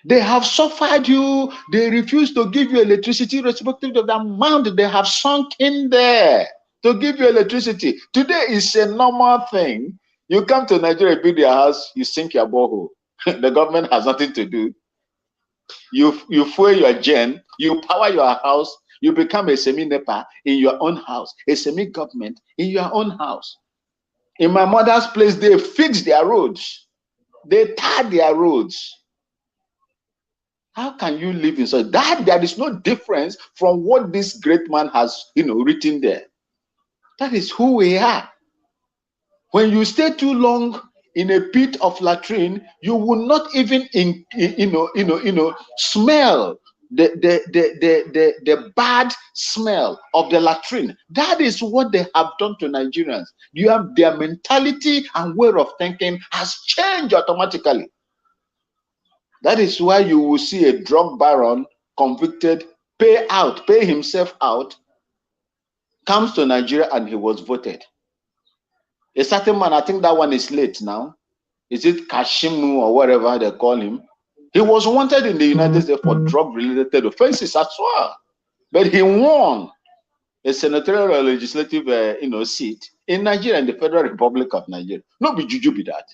They have suffered you, they refuse to give you electricity, irrespective of the amount they have sunk in there to give you electricity. Today is a normal thing. You come to Nigeria, build your house, you sink your borehole. The government has nothing to do. You fuel your gen, you power your house, You become a semi-NEPA in your own house, a semi-government in your own house. In my mother's place, they fix their roads. They tar their roads. How can you live in such that? There is no difference from what this great man has, written there. That is who we are. When you stay too long in a pit of latrine, you will not even smell the bad smell of the latrine. That is what they have done to Nigerians. You have their mentality and way of thinking has changed automatically. That is why you will see a drug baron convicted, pay himself out, comes to Nigeria and he was voted. A certain man, I think that one is late now. Is it Kashimu or whatever they call him? He was wanted in the United States for drug-related offenses as well. But he won a senatorial legislative seat in Nigeria, in the Federal Republic of Nigeria. No be juju be that.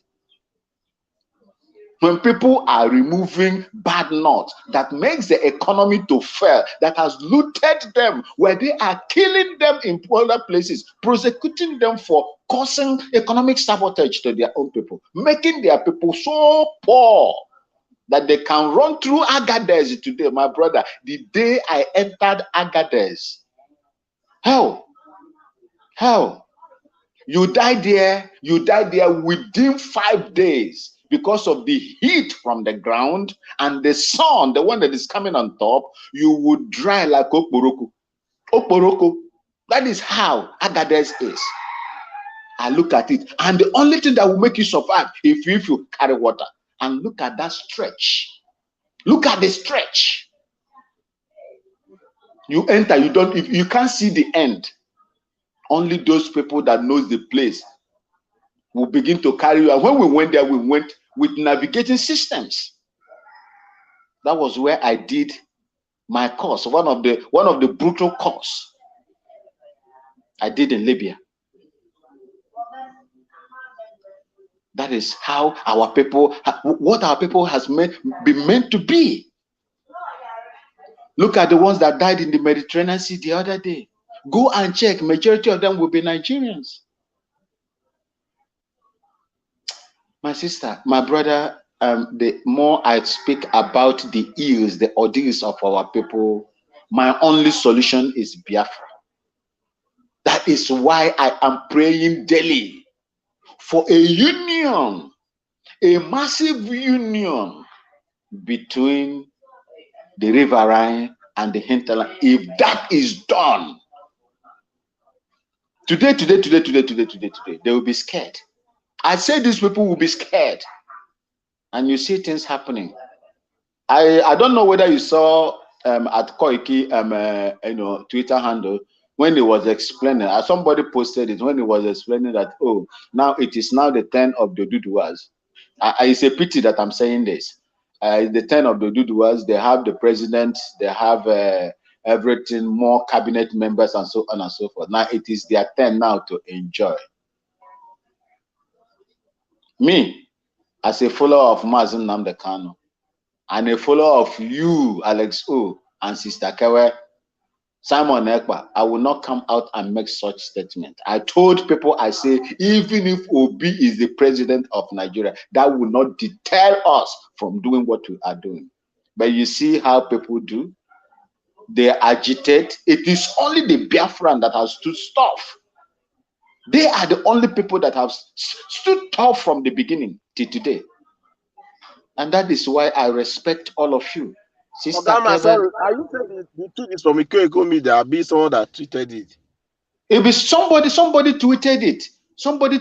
When people are removing bad nuts that makes the economy to fail, that has looted them, where they are killing them in other places, prosecuting them for causing economic sabotage to their own people, making their people so poor that they can run through Agadez today. My brother, the day I entered Agadez, hell, you died there within 5 days. Because of the heat from the ground and the sun, the one that is coming on top, you would dry like okporoko. Okporoko. That is how Agadez is. I look at it, and the only thing that will make you survive if you carry water. And look at that stretch. Look at the stretch. You enter, you can't see the end. Only those people that knows the place will begin to carry you. And when we went there, we went with navigating systems. That was where I did my course, one of the brutal course I did in Libya. That is how our people, what our people has been meant to be. Look at the ones that died in the Mediterranean Sea the other day. Go and check. Majority of them will be Nigerians. My sister, my brother, the more I speak about the ills, the ordeals of our people, my only solution is Biafra. That is why I am praying daily for a union, a massive union between the riverine and the hinterland. If that is done, today, they will be scared. I say these people will be scared. And you see things happening. I don't know whether you saw at Koiki Twitter handle when he was explaining. Somebody posted it when he was explaining that now it is now the turn of the Duduas. It's a pity that I'm saying this. The turn of the Duduas. They have the president. They have everything, more cabinet members, and so on and so forth. Now it is their turn now to enjoy. Me, as a follower of Mazen Nnamdi Kanu and a follower of you, Alex O, and Sister Kewe, Simon Ekpa, I will not come out and make such statement. I told people, I say, even if Obi is the president of Nigeria, that will not deter us from doing what we are doing. But you see how people do? They agitate. It is only the Biafran that has stood tough. They are the only people that have stood tough from the beginning till today. And that is why I respect all of you. Sister Ogama, sorry, are you saying you took this from Iko media? Be someone that tweeted it. It be somebody tweeted it. Somebody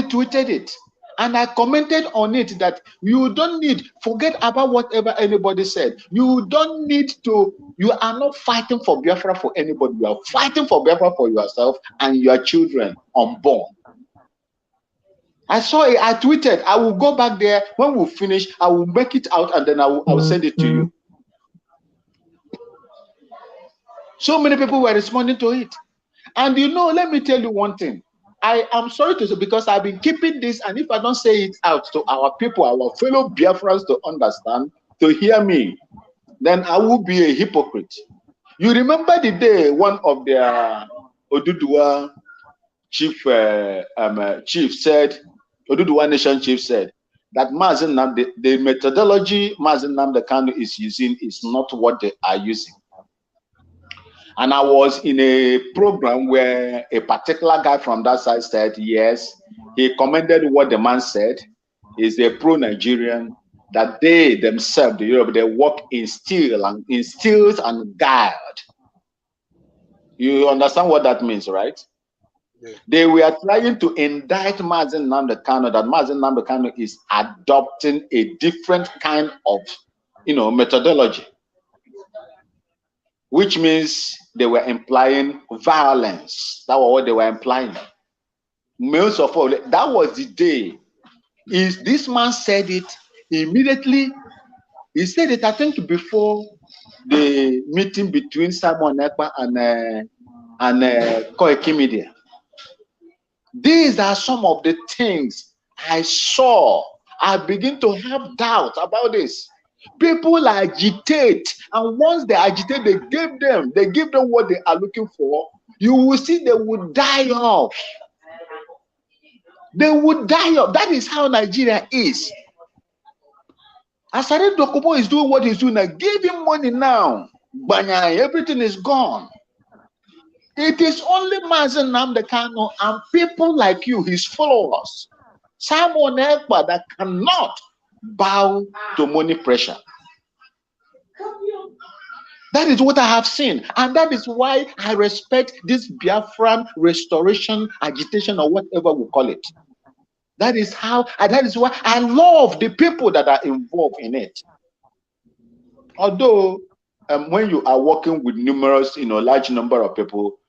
tweeted it. And I commented on it that you don't need, forget about whatever anybody said. You don't need to, you are not fighting for Biafra for anybody. You are fighting for Biafra for yourself and your children unborn. I saw it, I tweeted, I will go back there when we finish, I will make it out and then I will send it to you. So many people were responding to it. And let me tell you one thing. I am sorry to say, because I've been keeping this, and if I don't say it out to our people, our fellow Biafrans to understand, to hear me, then I will be a hypocrite. You remember the day one of their Oduduwa chief said, Oduduwa Nation chief said, that the methodology Mazen Nnamdi Kanu is using is not what they are using. And I was in a program where a particular guy from that side said, yes, he commended what the man said. He's a pro-Nigerian, that they themselves, the Europe, they work in steel and guard. You understand what that means, right? Yeah. They were trying to indict Mazen Nnamdi Kanu, that Mazen Nnamdi Kanu is adopting a different kind of, methodology, which means they were implying violence. That was what they were implying. Most of all, that was the day. This man said it immediately. He said it, I think, before the meeting between Simon Ekpa and Koiki Media. These are some of the things I saw. I begin to have doubt about this. People agitate, and once they agitate, they give them what they are looking for. You will see they would die off. They would die off. That is how Nigeria is. Asare Dokubo is doing what he's doing now. Give him money now. Banyai, everything is gone. It is only Mazen Nnamdi Kanu and people like you, his followers, Simon Ekpa, that cannot bow to money pressure. That is what I have seen, and that is why I respect this Biafran restoration agitation, or whatever we call it. That is why I love the people that are involved in it. Although when you are working with numerous, large number of people,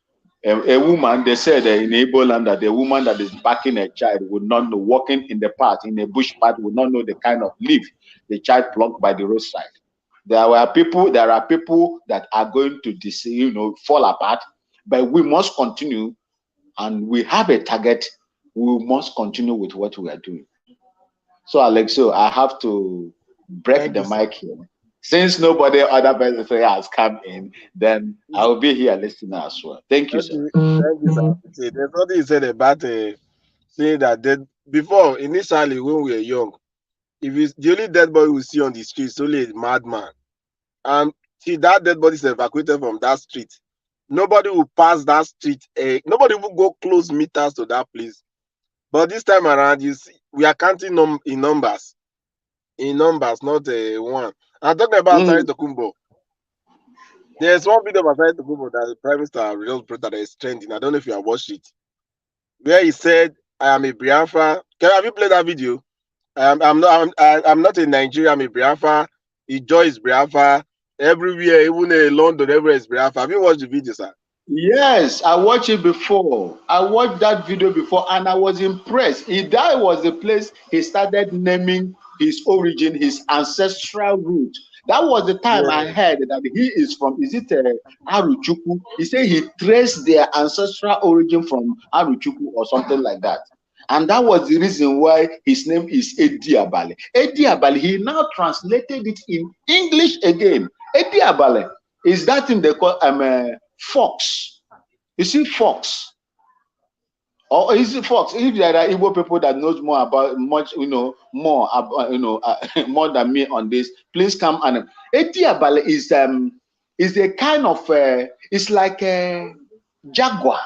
a woman, they said in Igbo land that the woman that is backing a child would not know, walking in the path, in a bush path, would not know the kind of leaf the child plucked by the roadside. There are people that are going to fall apart, but we must continue, and we have a target. We must continue with what we are doing. So, Alexio, I have to break the mic here. Since nobody other person has come in, then I will be here listening as well. Thank you, sir. Thank you, sir. There's nothing you said about saying that before, initially, when we were young, if the only dead body we see on the street is only a madman. And see, that dead body is evacuated from that street. Nobody will pass that street. Nobody will go close meters to that place. But this time around, you see, we are counting in numbers. In numbers, not one. I'm talking about Asare Tokumbo. There's one video of Asare Tokumbo that the Prime Minister revealed that is trending. I don't know if you have watched it. Where he said, "I am a Biafra." Have you played that video? I'm not in Nigeria. I'm a Biafra. Joy is Biafra. Everywhere, even in London, everywhere is Biafra. Have you watched the video, sir? Yes, I watched it before. I watched that video before, and I was impressed. That was the place he started naming his origin, his ancestral root. That was the time I heard that he is from, is it Aruchukwu? He said he traced their ancestral origin from Aruchukwu or something like that. And that was the reason why his name is Edi Abale. Edi Abale, he now translated it in English again. Edi Abale is that thing they call fox. You see, fox. Or is it fox? If there are Igbo people that knows more about more than me on this, please come. And Edi Abale is a kind of it's like a jaguar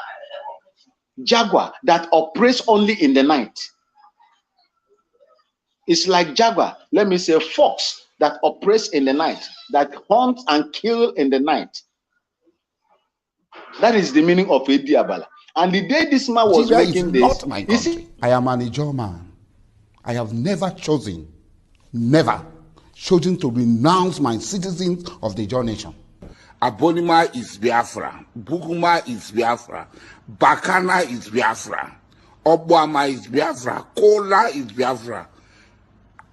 that operates only in the night. It's like jaguar. Let me say fox that operates in the night, that hunts and kills in the night. That is the meaning of Edi Abale. And the day this man was making this, not my country. I am an Ijaw man. I have never chosen to renounce my citizens of the Ijaw nation. Abonima is Biafra, Buguma is Biafra, Bakana is Biafra, Obuama is Biafra, Kola is Biafra,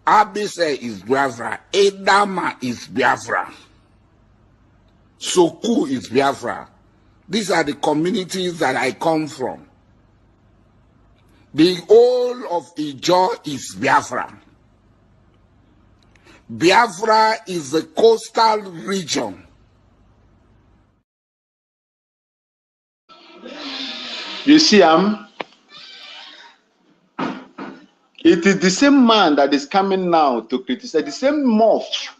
Abise is Biafra, Edama is Biafra, Soku is Biafra. These are the communities that I come from. The whole of Ijaw is Biafra. Biafra is a coastal region. You see, it is the same man that is coming now to criticize, the same moth.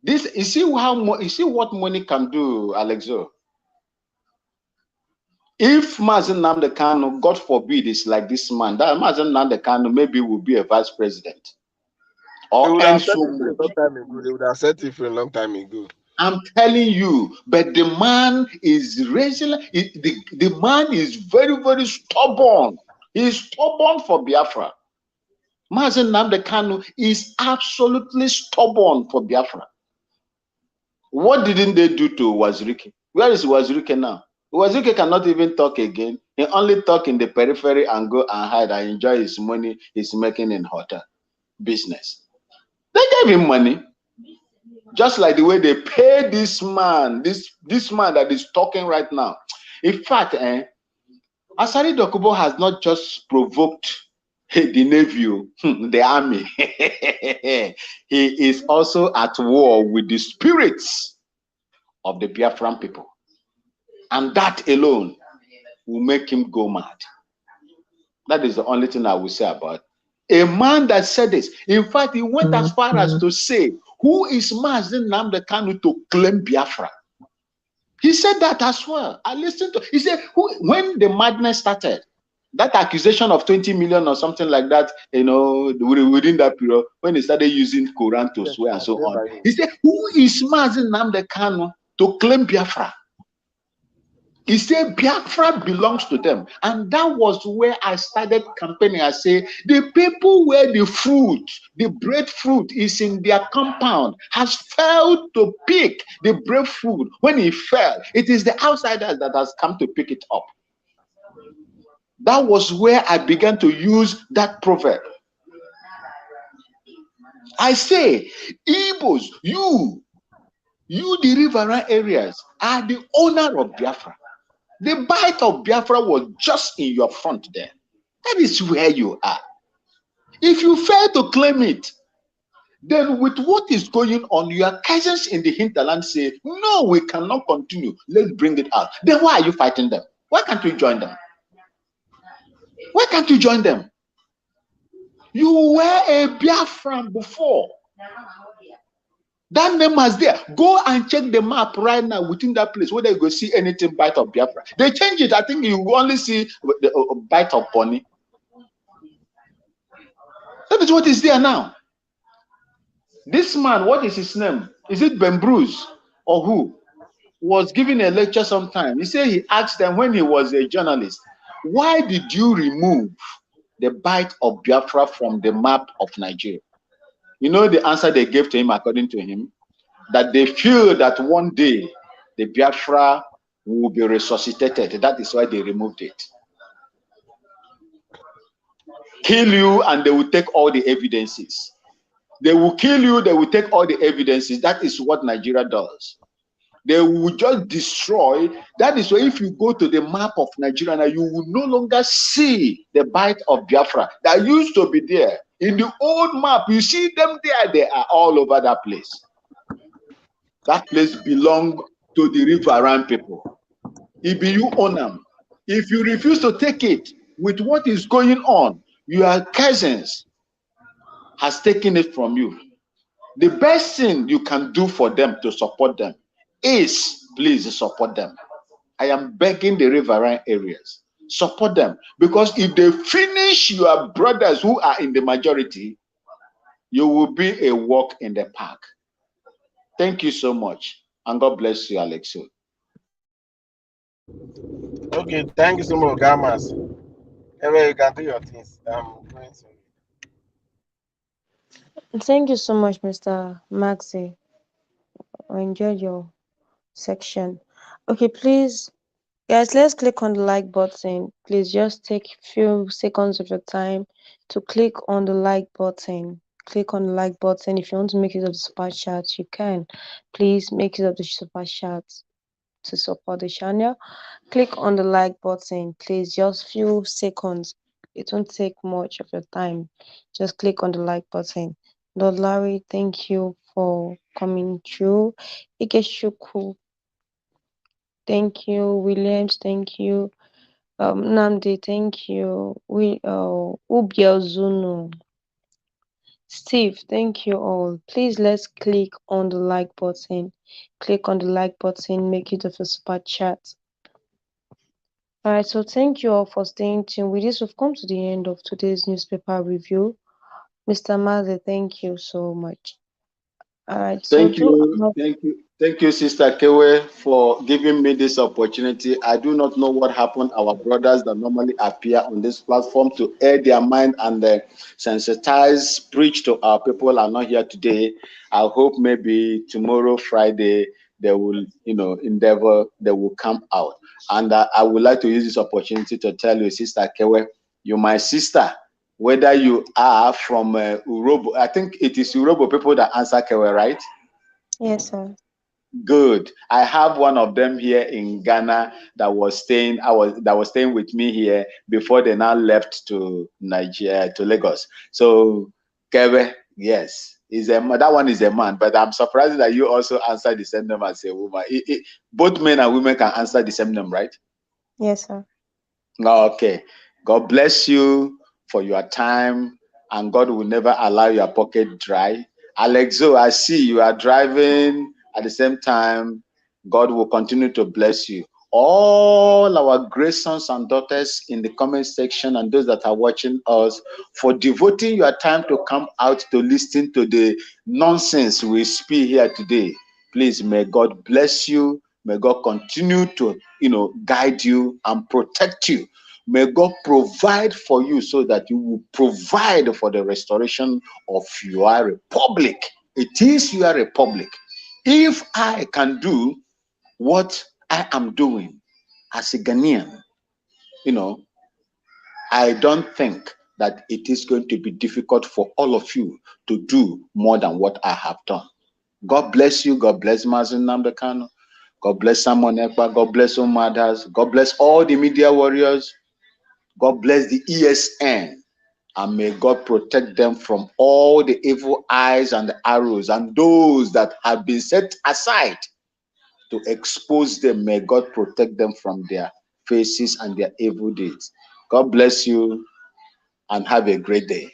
This, you see you see what money can do, Alexo. If Mazen Nnamdi Kanu, God forbid, is like this man, that Mazen Nnamdi Kanu maybe will be a vice president. They Or would earn have said so it for a much. long time ago. They would have said it for a long time ago. I'm telling you, but the man is resilient. The man is very, very stubborn. He's stubborn for Biafra. Mazen Nnamdi Kanu is absolutely stubborn for Biafra. What didn't they do to Wazirike? Where is Wazirike now? Wazirike cannot even talk again. He only talk in the periphery and go and hide and enjoy his money he's making in hotel business. They gave him money. Just like the way they pay this man, this man that is talking right now. In fact, Asari Dokubo has not just provoked the Navy, the army. He is also at war with the spirits of the Biafran people. And that alone will make him go mad. That is the only thing I will say about it. A man that said this. In fact, he went as far as to say, who is Mazen Nnamdi Kanu to claim Biafra? He said that as well. I listened to. He said, when the madness started, that accusation of 20 million or something like that, you know, within that period, when he started using Quran to swear and so on, he said, who is Mazen Nnamdi Kanu to claim Biafra? He said Biafra belongs to them. And that was where I started campaigning. I say, the people where the fruit, the breadfruit is in their compound, has failed to pick the breadfruit. When it fell, it is the outsiders that has come to pick it up. That was where I began to use that proverb. I say, Igbos, you, the riverine areas, are the owner of Biafra. The bite of Biafra was just in your front there. That is where you are. If you fail to claim it, then with what is going on, your cousins in the hinterland say, no, we cannot continue. Let's bring it out. Then why are you fighting them? Why can't you join them? Why can't you join them? You were a Biafran before. That name was there. Go and check the map right now within that place, whether you go see anything bite of Biafra. They change it. I think you only see the bite of Bonnie. That is what is there now. This man, what is his name? Is it Ben Bruce or who? Was giving a lecture sometime. He said he asked them when he was a journalist, why did you remove the bite of Biafra from the map of Nigeria? You know the answer they gave to him, according to him? That they feel that one day the Biafra will be resuscitated. That is why they removed it. Kill you and they will take all the evidences. They will kill you, they will take all the evidences. That is what Nigeria does. They will just destroy. That is why if you go to the map of Nigeria now, you will no longer see the bite of Biafra that used to be there. In the old map, you see them there. They are all over that place. That place belongs to the riverine people. If you own them, if you refuse to take it with what is going on, your cousins has taken it from you. The best thing you can do for them to support them is please support them. I am begging the riverine areas, support them, because if they finish your brothers who are in the majority, you will be a walk in the park. Thank you so much, and God bless you, Alexo. Okay, thank you so much, Gamas. Anyway, you can do your things. I'm going to. Thank you so much, Mr. Maxi. I enjoyed your section. Okay, please, guys, let's click on the like button. Please just take a few seconds of your time to click on the like button. Click on the like button. If you want to make use of the super chat, you can. Please make use of the super chat to support the channel. Click on the like button. Please, just few seconds. It won't take much of your time. Just click on the like button. Lord Larry, thank you for coming through. Ikeshuku, thank you. Williams, thank you. Namdi, thank you. Ubiazunu. Steve, thank you all. Please let's click on the like button. Click on the like button, make it of a super chat. Alright, so thank you all for staying tuned. With this, we've come to the end of today's newspaper review. Mr. Maze, thank you so much. Alright, so Thank you, Sister Kewe, for giving me this opportunity. I do not know what happened. Our brothers that normally appear on this platform to air their mind and sensitize, preach to our people are not here today. I hope maybe tomorrow, Friday, they will, endeavor, they will come out. And I would like to use this opportunity to tell you, Sister Kewe, you're my sister. Whether you are from Urobo, I think it is Urobo people that answer Kewe, right? Yes, sir. Good. I have one of them here in Ghana that was staying. That was staying with me here before they now left to Nigeria, to Lagos. So Kewe, yes, that one is a man. But I'm surprised that you also answer the same name as a woman. Both men and women can answer the same name, right? Yes, sir. Okay. God bless you for your time, and God will never allow your pocket dry. Alexo, I see you are driving at the same time. God will continue to bless you. All our great sons and daughters in the comment section and those that are watching us for devoting your time to come out to listen to the nonsense we speak here today. Please, may God bless you. May God continue to, guide you and protect you. May God provide for you so that you will provide for the restoration of your republic. It is your republic. If I can do what I am doing as a Ghanaian, I don't think that it is going to be difficult for all of you to do more than what I have done. God bless you. God bless Mazin Nambekano. God bless Simon Ekpa. God bless all mothers. God bless all the media warriors. God bless the ESN, and may God protect them from all the evil eyes and the arrows and those that have been set aside to expose them. May God protect them from their faces and their evil deeds. God bless you and have a great day.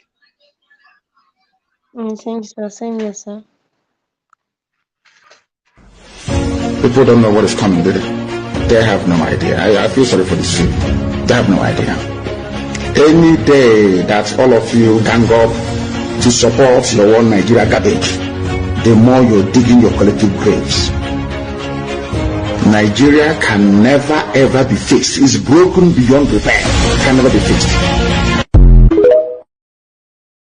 Thank you, sir. Same here, sir. People don't know what is coming. They have no idea. I feel sorry for the city. They have no idea. Any day that all of you gang up to support your one Nigeria garbage, the more you're digging your collective graves. Nigeria can never ever be fixed. It's broken beyond repair. It can never be fixed.